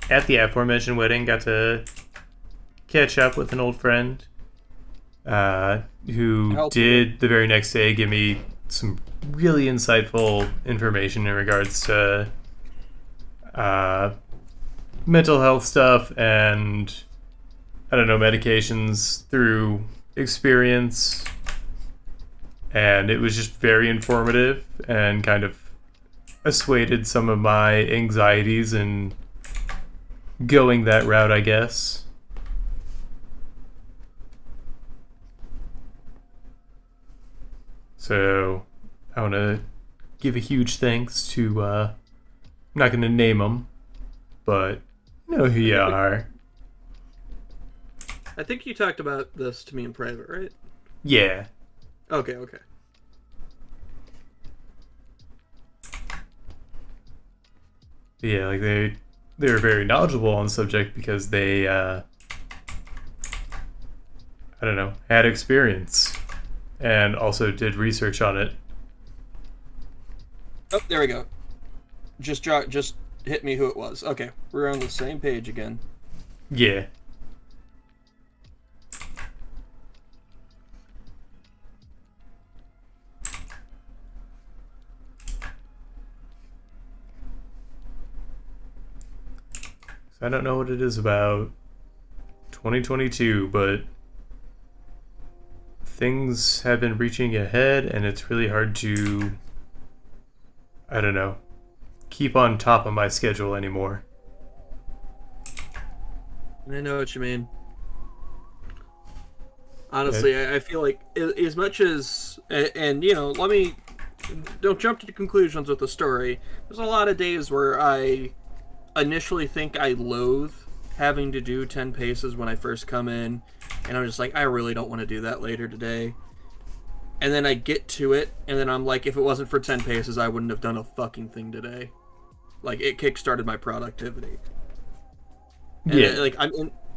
A: at the aforementioned wedding, got to catch up with an old friend who did the very next day give me some really insightful information in regards to mental health stuff and, I don't know, medications through experience. And it was just very informative and kind of assuaded some of my anxieties in going that route, I guess. So I want to give a huge thanks to, I'm not going to name them, but you know who you are.
B: I think you talked about this to me in private, right?
A: Yeah.
B: Okay.
A: Yeah, like they were very knowledgeable on the subject because they, I don't know, had experience and also did research on it.
B: Oh, there we go. Just hit me who it was. Okay, we're on the same page again.
A: Yeah. I don't know what it is about 2022, but things have been reaching ahead, and it's really hard to, I don't know, keep on top of my schedule anymore.
B: I know what you mean. Honestly, I feel like as much as, and let me, don't jump to conclusions with the story. There's a lot of days where I initially think I loathe having to do 10 paces when I first come in, and I'm just like, I really don't want to do that later today. And then I get to it, and then I'm like, if it wasn't for 10 paces, I wouldn't have done a fucking thing today. Like, it kickstarted my productivity. And
A: Yeah.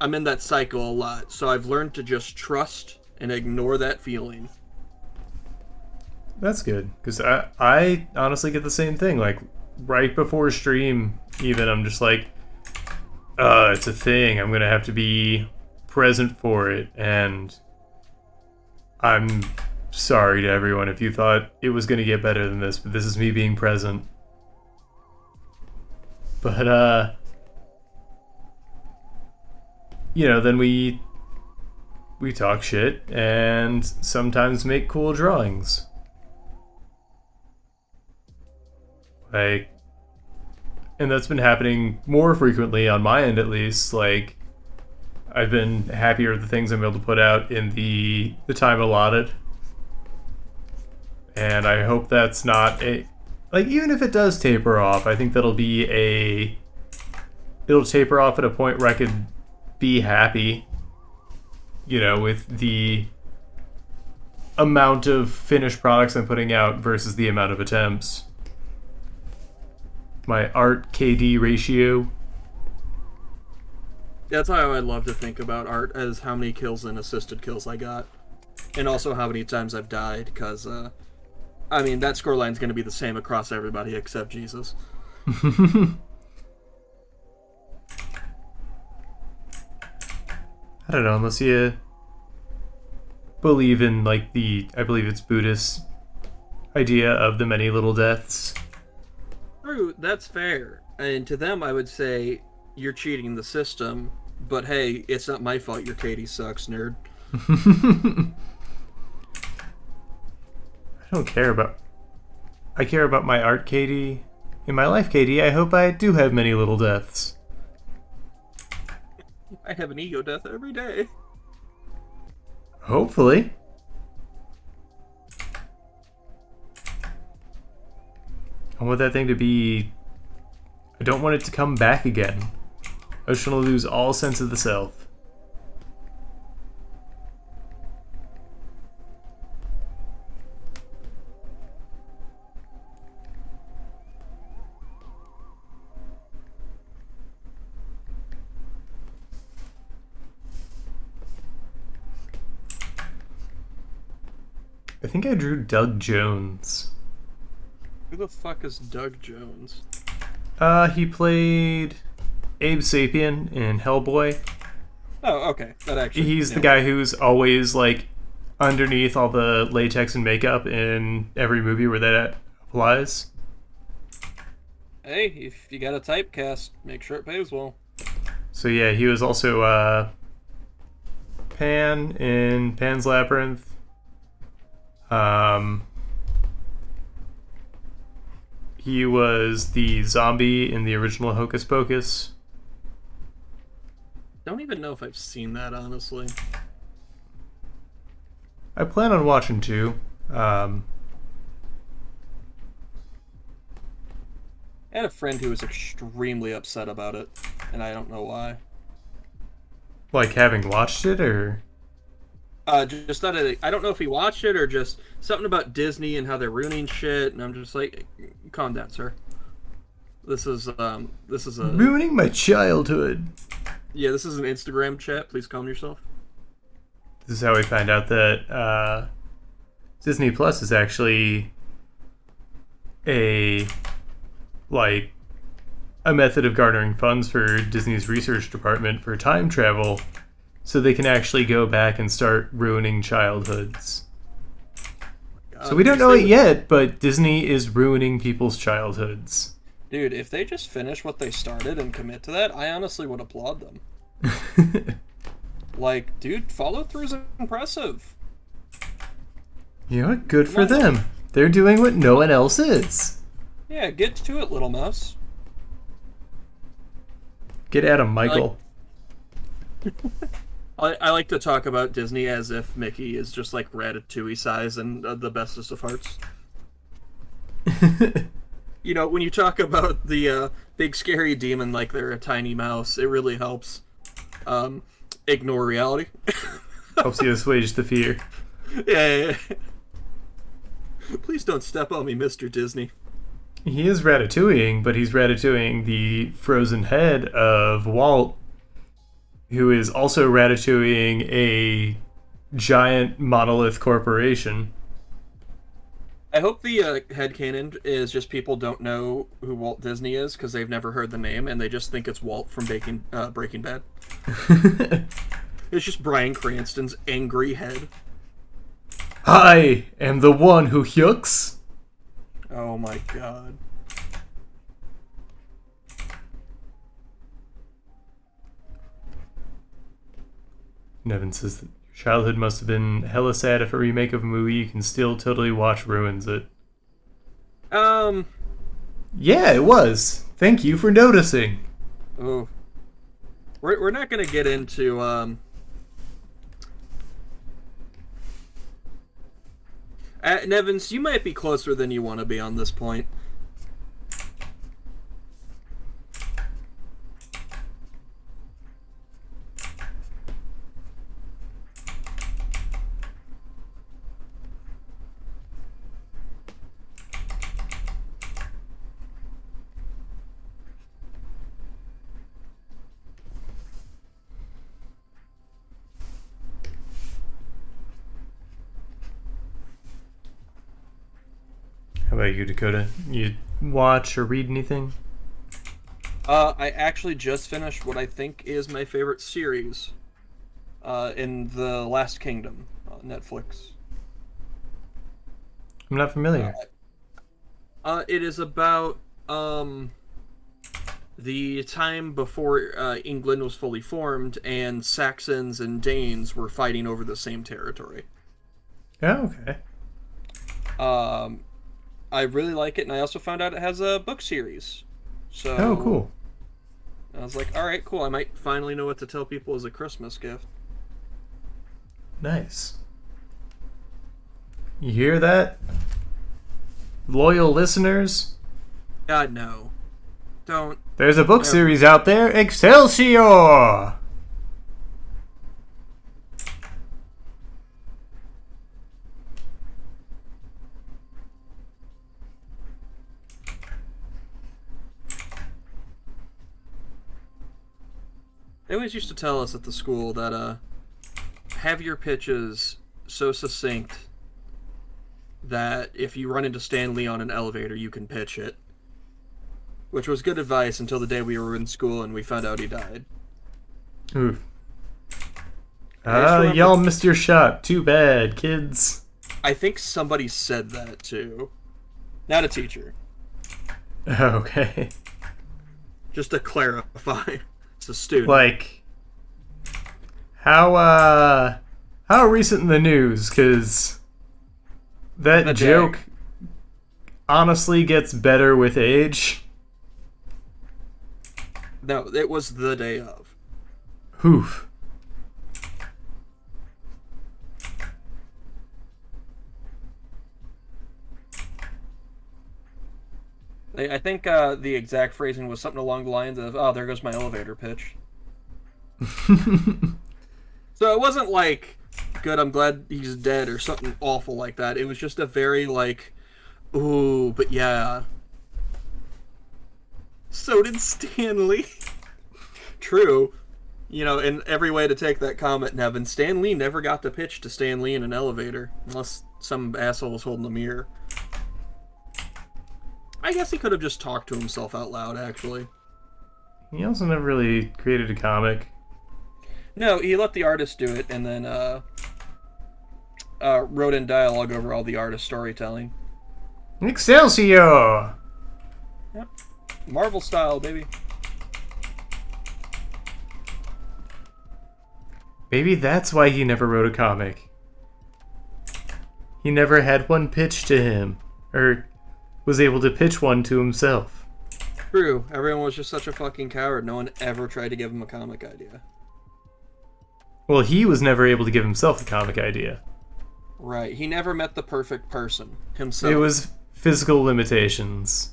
B: I'm in that cycle a lot, so I've learned to just trust and ignore that feeling.
A: That's good, because I honestly get the same thing. Like, right before stream, even, I'm just like, it's a thing. I'm going to have to be present for it, and I'm sorry to everyone if you thought it was going to get better than this, but this is me being present. But, then we talk shit and sometimes make cool drawings. Like, and that's been happening more frequently on my end, at least. Like, I've been happier with the things I'm able to put out in the time allotted. And I hope that's not even if it does taper off, I think it'll taper off at a point where I could be happy, with the amount of finished products I'm putting out versus the amount of attempts. My art KD ratio.
B: That's how I'd love to think about art, as how many kills and assisted kills I got. And also how many times I've died, because, that scoreline's going to be the same across everybody except Jesus.
A: I don't know, unless you believe in, I believe it's Buddhist idea of the many little deaths.
B: True, that's fair. And to them, I would say, you're cheating the system, but hey, it's not my fault your Katie sucks, nerd.
A: I care about my art Katie. In my life, Katie, I hope I do have many little deaths.
B: I have an ego death every day.
A: Hopefully. I want that thing to be... I don't want it to come back again. I just want to lose all sense of the self. I think I drew Doug Jones.
B: Who the fuck is Doug Jones?
A: He played Abe Sapien in Hellboy.
B: Oh, okay. That actually.
A: He's the guy who's always underneath all the latex and makeup in every movie where that applies.
B: Hey, if you got a typecast, make sure it pays well.
A: So yeah, he was also Pan in Pan's Labyrinth. He was the zombie in the original Hocus Pocus.
B: Don't even know if I've seen that, honestly.
A: I plan on watching too.
B: I had a friend who was extremely upset about it, and I don't know why.
A: Like having watched it, or?
B: Just that I don't know if he watched it or just something about Disney and how they're ruining shit, and I'm just like, calm down, sir. This is a
A: Ruining my childhood.
B: Yeah, this is an Instagram chat. Please calm yourself.
A: This is how we find out that Disney Plus is actually a method of garnering funds for Disney's research department for time travel, so they can actually go back and start ruining childhoods. So we don't know it yet, but Disney is ruining people's childhoods.
B: Dude, if they just finish what they started and commit to that, I honestly would applaud them. Like, dude, follow through is impressive.
A: You know what? Good for them. They're doing what no one else is.
B: Yeah, get to it, little mouse.
A: Get at him, Michael.
B: I like to talk about Disney as if Mickey is just like Ratatouille size and the bestest of hearts. You know, when you talk about the big scary demon like they're a tiny mouse, it really helps ignore reality.
A: Helps you assuage the fear.
B: Yeah. Please don't step on me, Mr. Disney.
A: He is ratatouilleing, but he's ratatouilleing the frozen head of Walt, who is also ratatouilleing a giant monolith corporation.
B: I hope the headcanon is just people don't know who Walt Disney is because they've never heard the name and they just think it's Walt from Breaking Bad. It's just Bryan Cranston's angry head.
A: I am the one who yucks.
B: Oh my god.
A: Nevin says that your childhood must have been hella sad. If a remake of a movie you can still totally watch ruins it. Yeah, it was. Thank you for noticing.
B: Oh. We're not gonna get into Nevins, you might be closer than you want to be on this point.
A: How about you, Dakota? You watch or read anything?
B: I actually just finished what I think is my favorite series in The Last Kingdom on Netflix.
A: I'm not familiar.
B: It is about the time before England was fully formed and Saxons and Danes were fighting over the same territory.
A: Oh, okay.
B: I really like it, and I also found out it has a book series. So
A: Oh, cool.
B: I was like, all right, cool. I might finally know what to tell people as a Christmas gift.
A: Nice. You hear that? Loyal listeners?
B: God, no. Don't.
A: There's a book series out there, Excelsior!
B: They always used to tell us at the school that have your pitches so succinct that if you run into Stan Lee on an elevator, you can pitch it. Which was good advice until the day we were in school and we found out he died.
A: Oof. Y'all missed your shot. Too bad, kids.
B: I think somebody said that too. Not a teacher.
A: Okay.
B: Just to clarify. It's a student.
A: Like, how recent in the news? Because that joke honestly gets better with age.
B: No, it was the day of.
A: Oof.
B: I think the exact phrasing was something along the lines of, oh, there goes my elevator pitch. So it wasn't like, good, I'm glad he's dead or something awful like that. It was just a very like, ooh, but yeah. So did Stan Lee. True. You know, in every way to take that comment, Nevin, Stan Lee never got to pitch to Stan Lee in an elevator. Unless some asshole was holding a mirror. I guess he could have just talked to himself out loud, actually.
A: He also never really created a comic.
B: No, he let the artist do it, and then wrote in dialogue over all the artist storytelling.
A: Excelsior!
B: Yep. Marvel style, baby.
A: Maybe that's why he never wrote a comic. He never had one pitched to him, or was able to pitch one to himself.
B: True. Everyone was just such a fucking coward. No one ever tried to give him a comic idea.
A: Well, he was never able to give himself a comic idea.
B: Right. He never met the perfect person himself.
A: It was physical limitations.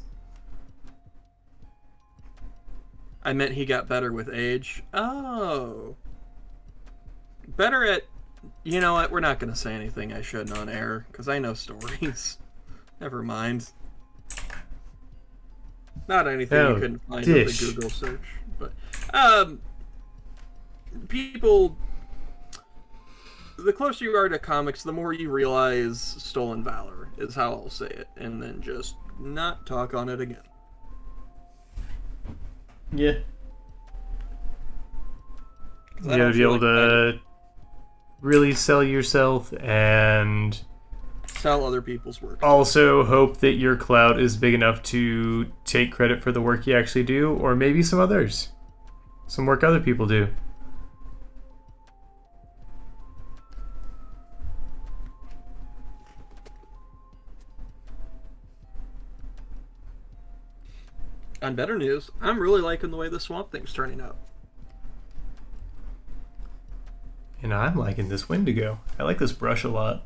B: I meant he got better with age. Oh. Better at... You know what? We're not going to say anything I shouldn't on air, because I know stories. Never mind. Not anything you couldn't find with a Google search. But, people... The closer you are to comics, the more you realize stolen valor, is how I'll say it. And then just not talk on it again.
A: Yeah. You gotta be able to really sell yourself and
B: sell other people's work.
A: Also hope that your clout is big enough to take credit for the work you actually do, or maybe some others. Some work other people do.
B: On better news, I'm really liking the way the Swamp Thing's turning out.
A: And I'm liking this Wendigo. I like this brush a lot.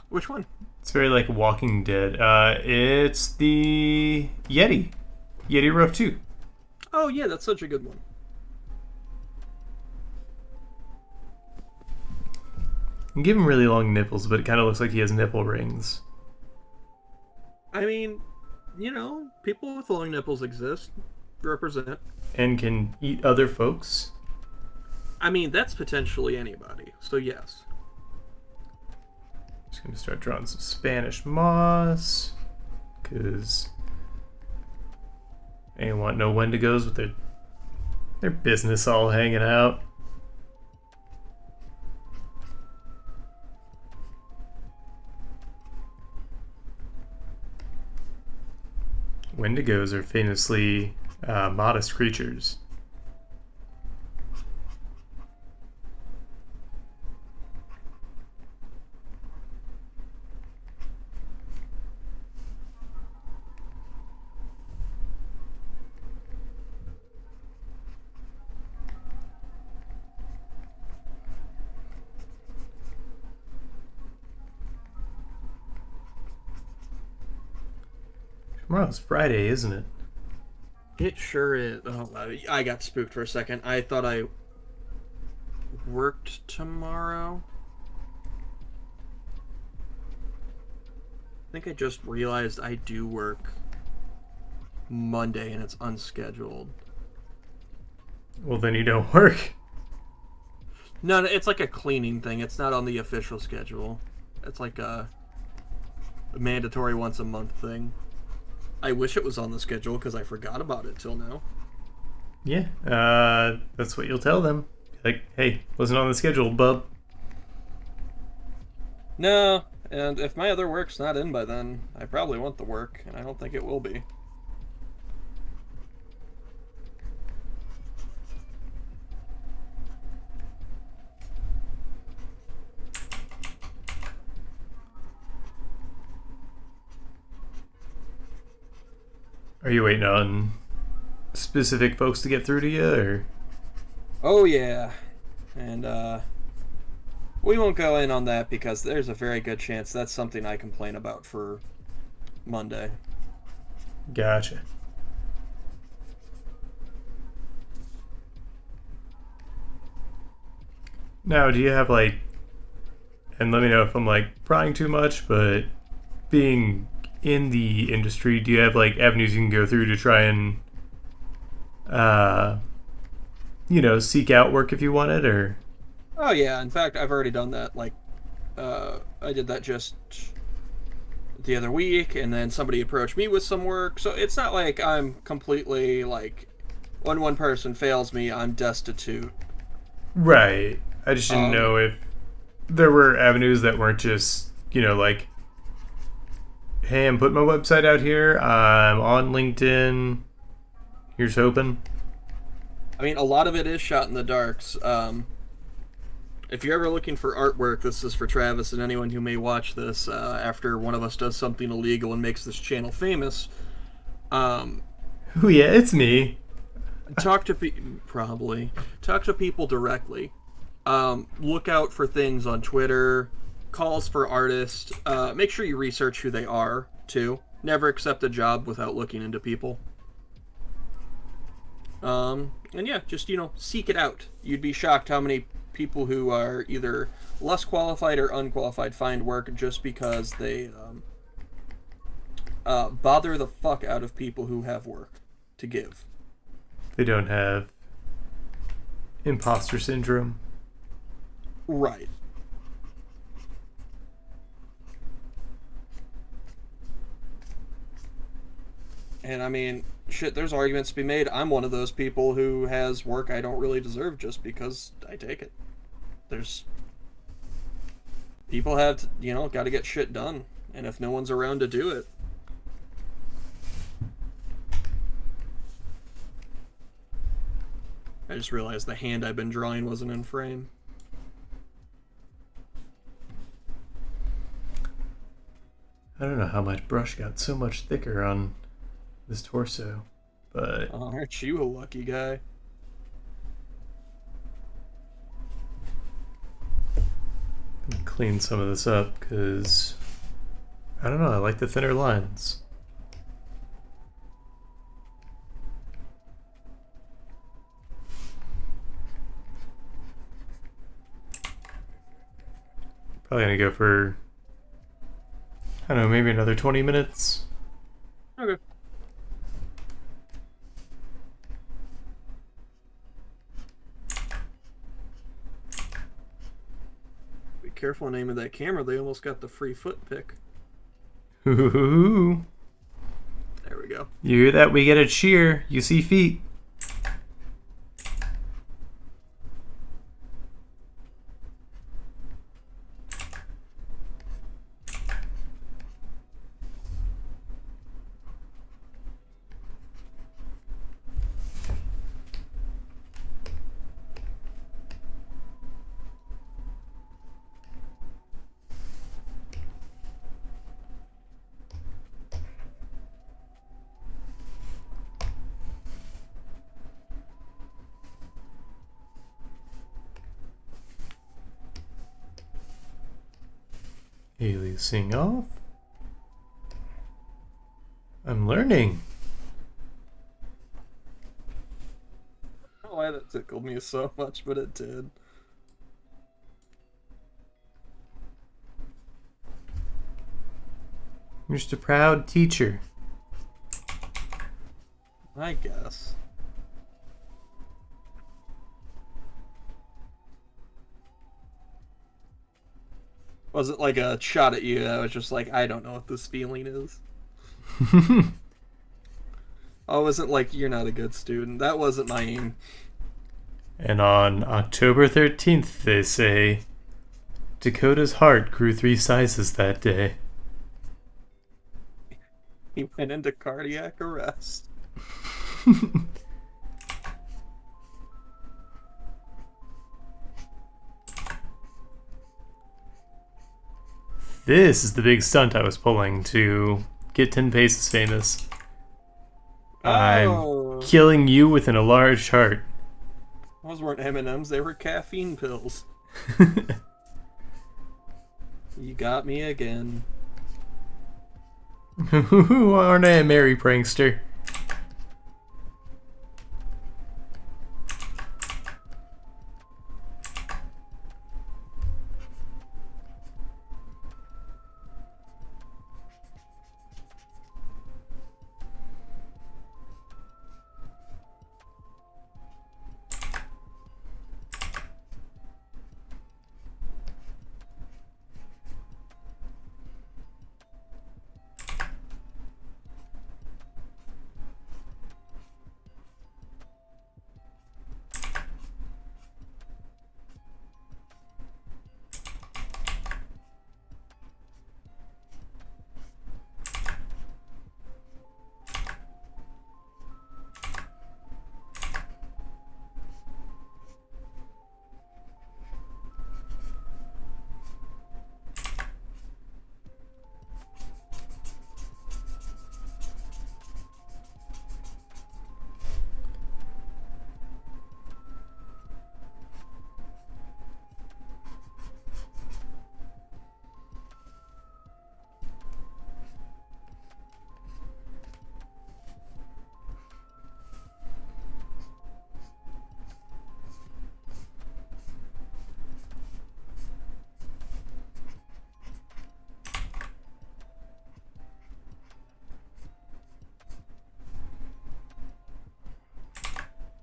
B: Which one?
A: It's very like Walking Dead. It's the Yeti. Yeti Rough 2.
B: Oh yeah, that's such a good one.
A: You give him really long nipples, but it kind of looks like he has nipple rings.
B: I mean, you know, people with long nipples exist. Represent.
A: And can eat other folks.
B: I mean, that's potentially anybody, so yes.
A: Just gonna start drawing some Spanish moss, because I ain't want no Wendigos with their business all hanging out. Wendigos are famously modest creatures. Tomorrow's Friday, isn't it?
B: It sure is. Oh, I got spooked for a second. I thought I worked tomorrow. I think I just realized I do work Monday and it's unscheduled.
A: Well, then you don't work.
B: No, it's like a cleaning thing. It's not on the official schedule. It's like a mandatory once a month thing. I wish it was on the schedule because I forgot about it till now.
A: Yeah, that's what you'll tell them. Like, hey, wasn't on the schedule, bub.
B: No, and if my other work's not in by then, I probably want the work, and I don't think it will be.
A: Are you waiting on specific folks to get through to you, or?
B: Oh yeah, and we won't go in on that because there's a very good chance that's something I complain about for Monday.
A: Gotcha. Now, do you have like, and let me know if I'm like prying too much, but being in the industry, do you have like avenues you can go through to try and seek out work if you want it, or?
B: Oh yeah, in fact I've already done that. Like I did that just the other week, and then somebody approached me with some work, so it's not like I'm completely like when one person fails me I'm destitute.
A: Right. I just didn't know if there were avenues that weren't just like, hey, I'm putting my website out here. I'm on LinkedIn. Here's hoping.
B: I mean, a lot of it is shot in the darks. If you're ever looking for artwork, this is for Travis and anyone who may watch this after one of us does something illegal and makes this channel famous. Um,
A: Oh yeah, it's me.
B: talk to probably talk to people directly. Look out for things on Twitter, calls for artists. Make sure you research who they are too. Never accept a job without looking into people. And yeah, just seek it out. You'd be shocked how many people who are either less qualified or unqualified find work just because they bother the fuck out of people who have work to give.
A: They don't have imposter syndrome.
B: Right. And I mean, shit, there's arguments to be made. I'm one of those people who has work I don't really deserve just because I take it. There's people have, got to get shit done. And if no one's around to do it. I just realized the hand I've been drawing wasn't in frame.
A: I don't know how my brush got so much thicker on this torso, but
B: Aren't you a lucky guy?
A: clean some of this up because I don't know, I like the thinner lines. Probably gonna go for, I don't know, maybe another 20 minutes.
B: Okay. Be careful aiming that camera. They almost got the free foot pick.
A: Ooh.
B: There we go.
A: You hear that? We get a cheer. You see feet. Aliasing off. I'm learning.
B: I don't know why that tickled me so much, but it did.
A: You're just a proud teacher.
B: I guess. Wasn't like a shot at you. I was just like, I don't know what this feeling is. I wasn't like, you're not a good student. That wasn't my aim.
A: And on October 13th, they say, Dakota's heart grew 3 sizes that day.
B: He went into cardiac arrest.
A: This is the big stunt I was pulling to get 10 Paces famous. I'm killing you with an enlarged heart.
B: Those weren't M&Ms, they were caffeine pills. You got me again.
A: Aren't I a merry prankster?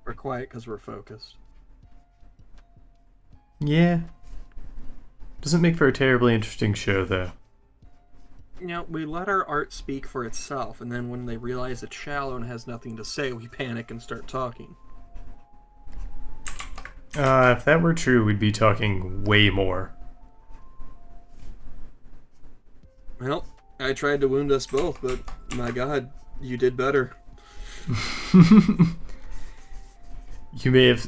B: We're quiet because we're focused.
A: Yeah. Doesn't make for a terribly interesting show, though.
B: We let our art speak for itself, and then when they realize it's shallow and has nothing to say, we panic and start talking.
A: If that were true, we'd be talking way more.
B: Well, I tried to wound us both, but my god, you did better.
A: You may have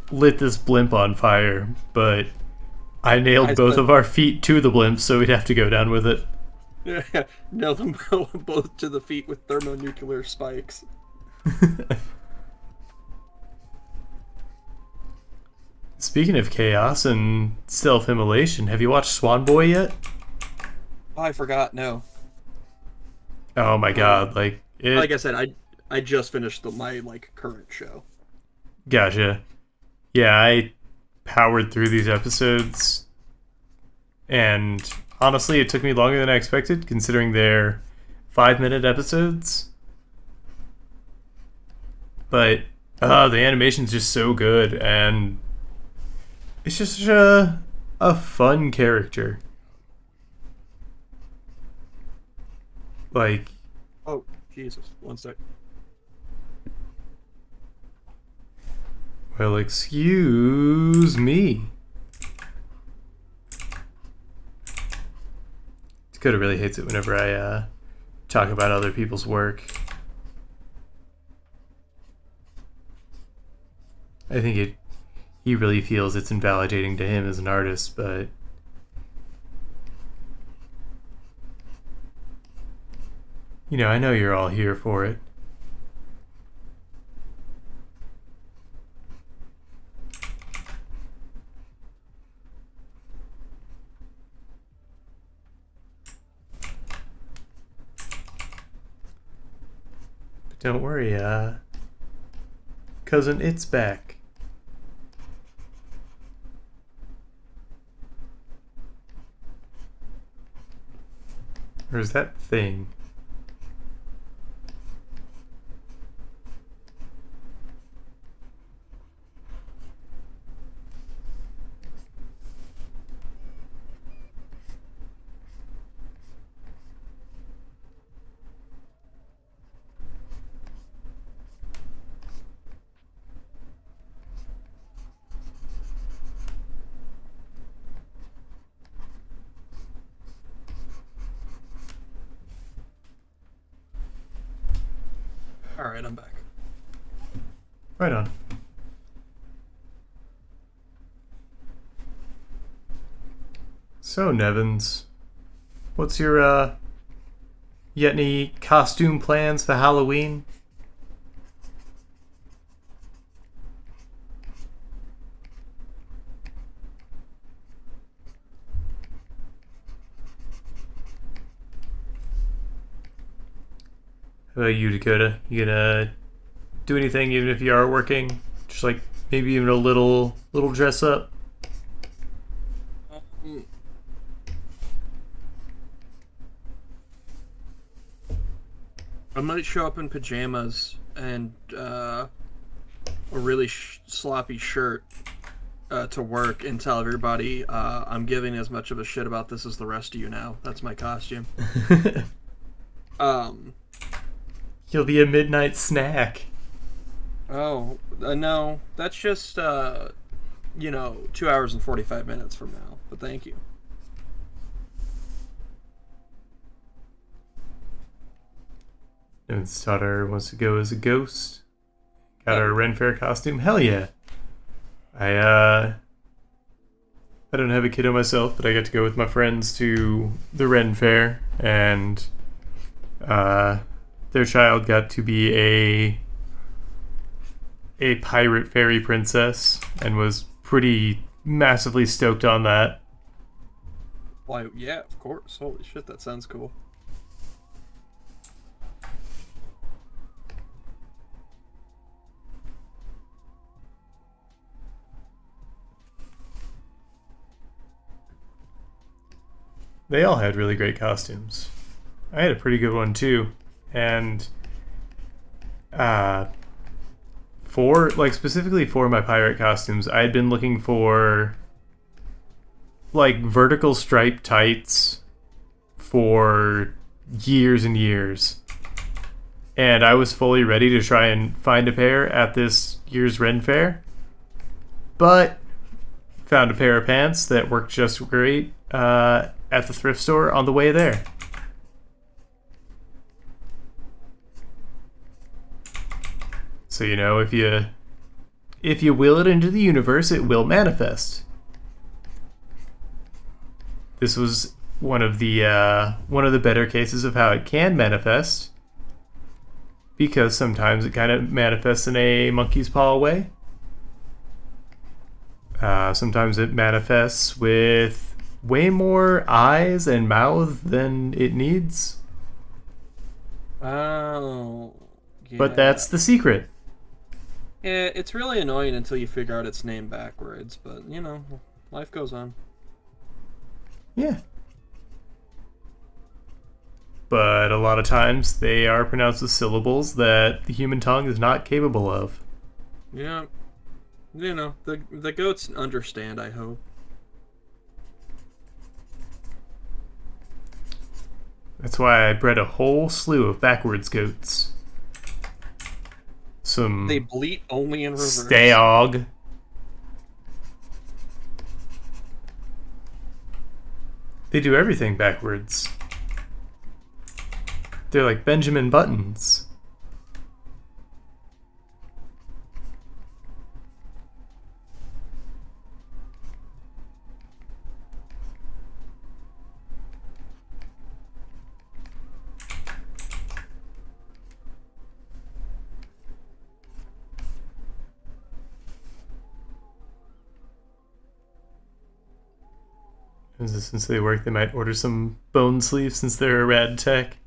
A: lit this blimp on fire, but I nailed both of our feet to the blimp, so we'd have to go down with it.
B: Yeah, nailed them both to the feet with thermonuclear spikes.
A: Speaking of chaos and self-immolation, have you watched Swan Boy yet?
B: Oh, I forgot, no.
A: Oh my god,
B: like I said, I just finished my current show.
A: Gotcha. Yeah, I powered through these episodes, and honestly, it took me longer than I expected, considering they're 5-minute episodes. But the animation's just so good, and it's just such a fun character. Like,
B: oh Jesus, one sec.
A: Well, excuse me. Dakota really hates it whenever I talk about other people's work. I think he really feels it's invalidating to him as an artist, but I know you're all here for it. But don't worry, cousin, it's back. Or is that thing?
B: Alright, I'm back.
A: Right on. So, Nevins, what's your, you got any costume plans for Halloween? How about you, Dakota? You gonna do anything even if you are working? Just like maybe even a little dress up?
B: I might show up in pajamas and a really sloppy shirt to work and tell everybody I'm giving as much of a shit about this as the rest of you now. That's my costume.
A: You'll be a midnight snack.
B: Oh, no. That's just, 2 hours and 45 minutes from now. But thank you.
A: Nevin's daughter wants to go as a ghost. Got her Ren Fair costume. Hell yeah. I don't have a kiddo myself, but I got to go with my friends to the Ren Fair, and their child got to be a pirate fairy princess and was pretty massively stoked on that.
B: Why, yeah, of course. Holy shit, that sounds cool.
A: They all had really great costumes. I had a pretty good one too. And for specifically for my pirate costumes, I had been looking for like vertical striped tights for years and years. And I was fully ready to try and find a pair at this year's Ren Fair. But found a pair of pants that worked just great at the thrift store on the way there. So, you know, if you will it into the universe, it will manifest. This was one of the better cases of how it can manifest, because sometimes it kind of manifests in a monkey's paw way. Sometimes it manifests with way more eyes and mouth than it needs.
B: Oh, yeah.
A: But that's the secret.
B: Yeah, it's really annoying until you figure out its name backwards, but, you know, life goes on.
A: Yeah. But a lot of times they are pronounced with syllables that the human tongue is not capable of.
B: Yeah. You know, the goats understand, I hope.
A: That's why I bred a whole slew of backwards goats.
B: They bleat only in reverse.
A: Stayog. They do everything backwards. They're like Benjamin Buttons. Since they work, they might order some bone sleeves since they're a rad tech.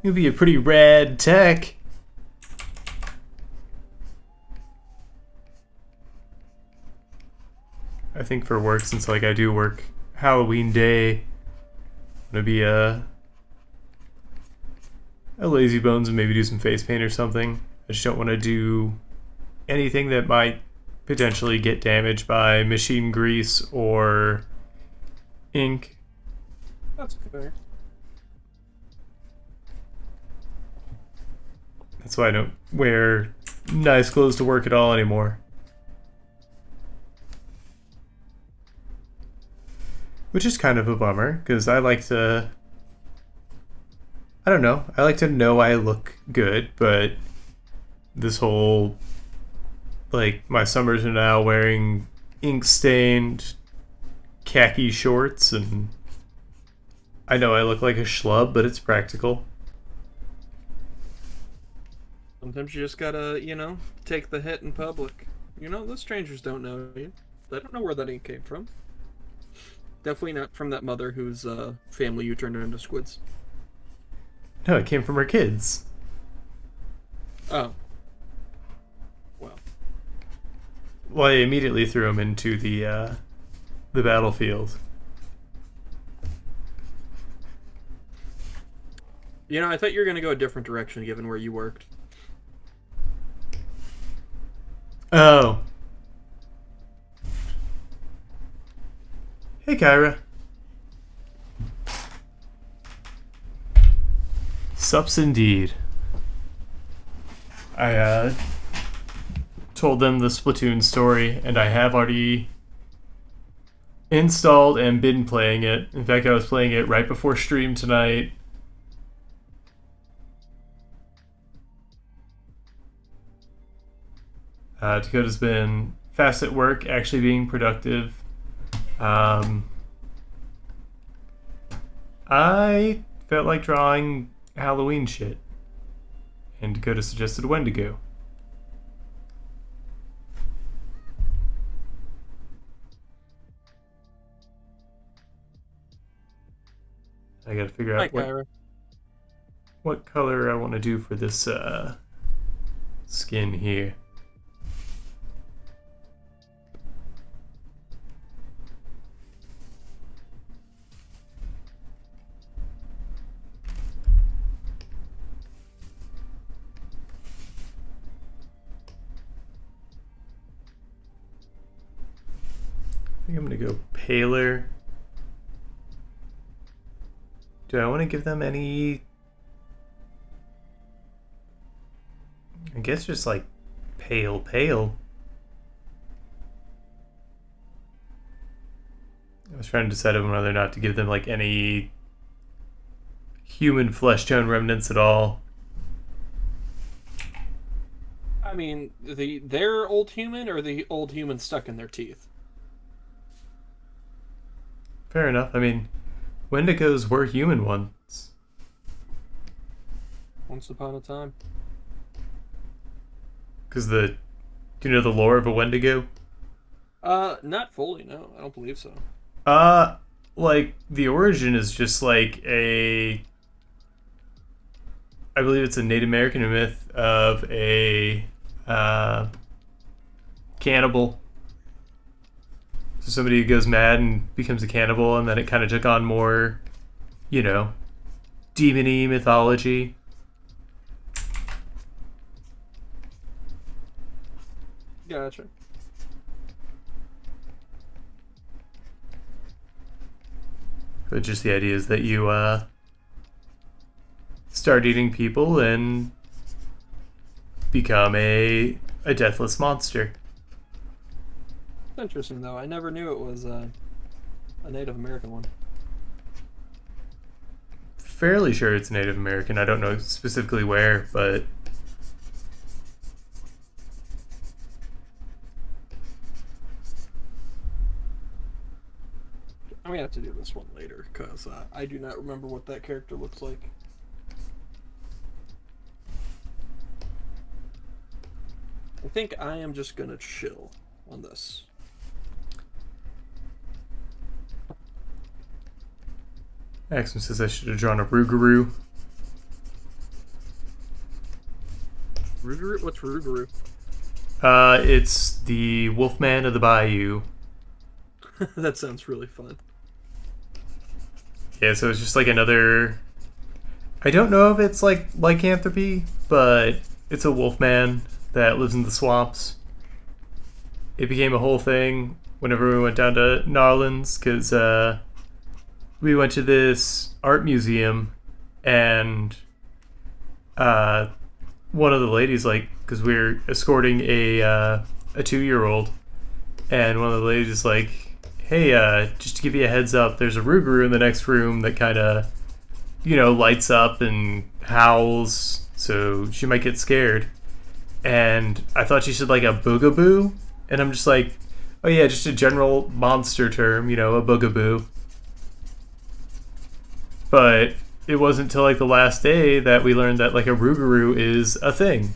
A: You'll be a pretty rad tech. I think for work, since like I do work Halloween Day, I'm gonna be a lazy bones and maybe do some face paint or something. I just don't want to do anything that might potentially get damaged by machine grease or ink.
B: That's fair.
A: That's why I don't wear nice clothes to work at all anymore. Which is kind of a bummer, because I like to... I don't know. I like to know I look good, but this whole... Like, my summers are now wearing ink-stained khaki shorts, and I know I look like a schlub, but it's practical.
B: Sometimes you just gotta, you know, take the hit in public. You know, the strangers don't know you. They don't know where that ink came from. Definitely not from that mother whose family you turned into squids.
A: No, it came from her kids.
B: Oh. Well.
A: Well, I immediately threw them into the battlefield.
B: You know, I thought you were gonna go a different direction given where you worked.
A: Oh. Hey, Kyra. Sups indeed. I told them the Splatoon story, and I have already installed and been playing it. In fact, I was playing it right before stream tonight. Dakota's been fast at work, actually being productive. I felt like drawing Halloween shit, and Dakota suggested a Wendigo. I gotta figure out what color I want to do for this skin here. think I'm gonna go paler. Do I want to give them any... I guess just like pale. I was trying to decide on whether or not to give them like any human flesh tone remnants at all.
B: I mean, their old human or the old human stuck in their teeth?
A: Fair enough. I mean, Wendigos were human once.
B: Once upon a time.
A: Because do you know the lore of a Wendigo?
B: Not fully, no. I don't believe so.
A: Like, the origin is just like I believe it's a Native American myth of a, cannibal. So somebody who goes mad and becomes a cannibal, and then it kind of took on more, demon-y mythology.
B: Gotcha.
A: But just the idea is that you start eating people and become a deathless monster.
B: Interesting, though. I never knew it was a Native American one.
A: Fairly sure it's Native American. I don't know specifically where, but
B: I'm gonna have to do this one later, because I do not remember what that character looks like. I think I am just gonna chill on this.
A: Axum says I should have drawn a Rougarou.
B: Rougarou? What's Rougarou?
A: It's the Wolfman of the Bayou.
B: That sounds really fun.
A: Yeah, so it's just like another... I don't know if it's like lycanthropy, but it's a wolfman that lives in the swamps. It became a whole thing whenever we went down to Narlands, because we went to this art museum, and one of the ladies, like, because we were escorting a 2-year-old, and one of the ladies is like, hey, just to give you a heads up, there's a Rougarou in the next room that kind of, lights up and howls, so she might get scared. And I thought she said like a boogaboo, and I'm just like, oh yeah, just a general monster term, a boogaboo. But it wasn't until like the last day that we learned that like a Rougarou is a thing.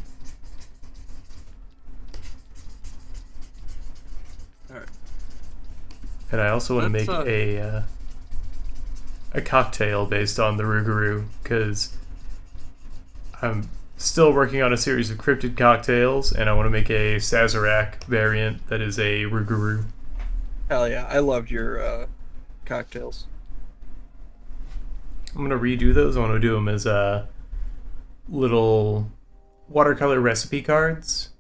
A: And I also want to make a cocktail based on the Rougarou, because I'm still working on a series of cryptid cocktails, and I want to make a Sazerac variant that is a Rougarou.
B: Hell yeah, I loved your cocktails.
A: I'm going to redo those. I want to do them as little watercolor recipe cards,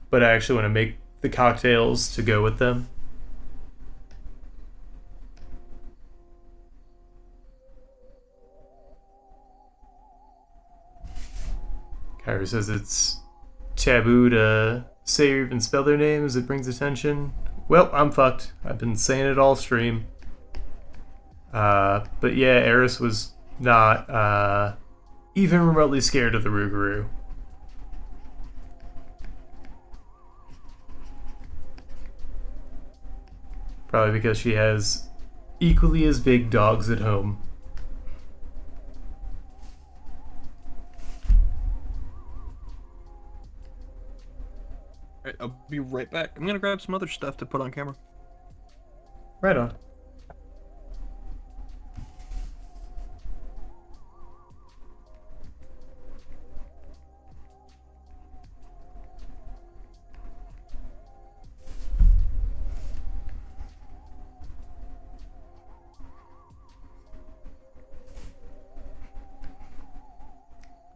A: but I actually want to make the cocktails to go with them. Kyra says it's taboo to say or even spell their names. It brings attention. Well, I'm fucked. I've been saying it all stream. But yeah, Eris was not even remotely scared of the Rougarou. Probably because she has equally as big dogs at home.
B: Alright, I'll be right back. I'm gonna grab some other stuff to put on camera.
A: Right on.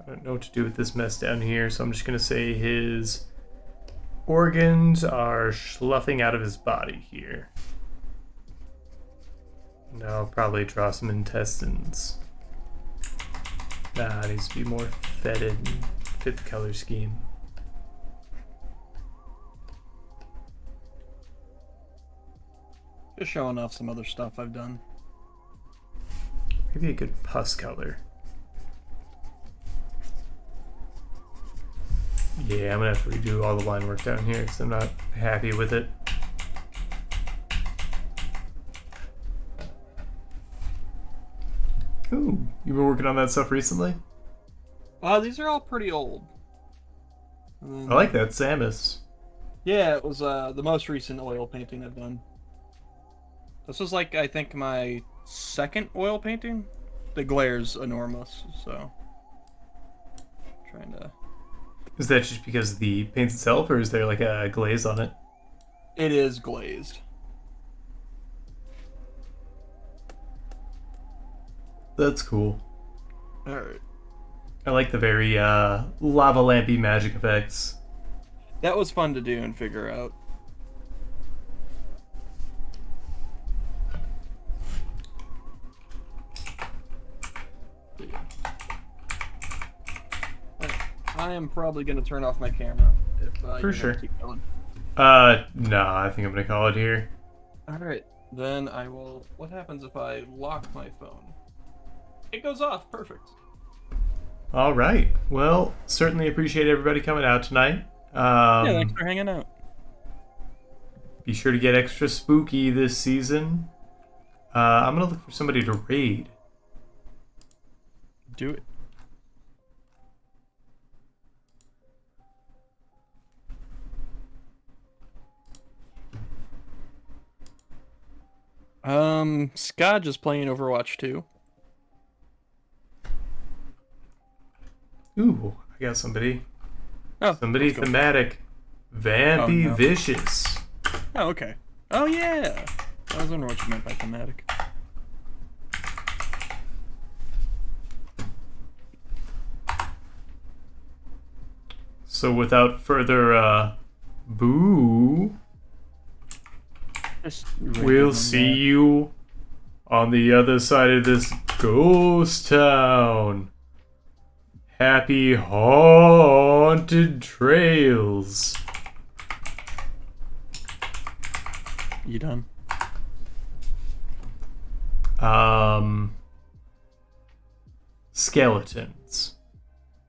A: I don't know what to do with this mess down here, so I'm just going to say his organs are sloughing out of his body here. Now I'll probably draw some intestines. Nah, it needs to be more fetid and fit the color scheme.
B: Just showing off some other stuff I've done.
A: Maybe a good pus color. Yeah, I'm gonna have to redo all the line work down here because I'm not happy with it. Ooh, you been working on that stuff recently?
B: These are all pretty old.
A: I like that, Samus.
B: Yeah, it was the most recent oil painting I've done. This was like, I think, my second oil painting. The glare's enormous, so... Trying to...
A: Is that just because of the paint itself, or is there like a glaze on it?
B: It is glazed.
A: That's cool.
B: Alright.
A: I like the very lava lampy magic effects.
B: That was fun to do and figure out. I am probably going to turn off my camera if
A: For sure.
B: Keep going.
A: Nah, I think I'm gonna call it here.
B: Alright, then I will... What happens if I lock my phone? It goes off, perfect.
A: All right. Well, certainly appreciate everybody coming out tonight.
B: Yeah, thanks for hanging out.
A: Be sure to get extra spooky this season. I'm gonna look for somebody to raid.
B: Do it. Scott is playing Overwatch 2.
A: Ooh, I got somebody.
B: Oh,
A: Somebody thematic. Vampy
B: no.
A: Vicious.
B: Oh, okay. Oh, yeah. I was wondering what you meant by thematic.
A: So without further boo, we'll see you on the other side of this ghost town. Happy haunted trails.
B: You done?
A: Skeleton.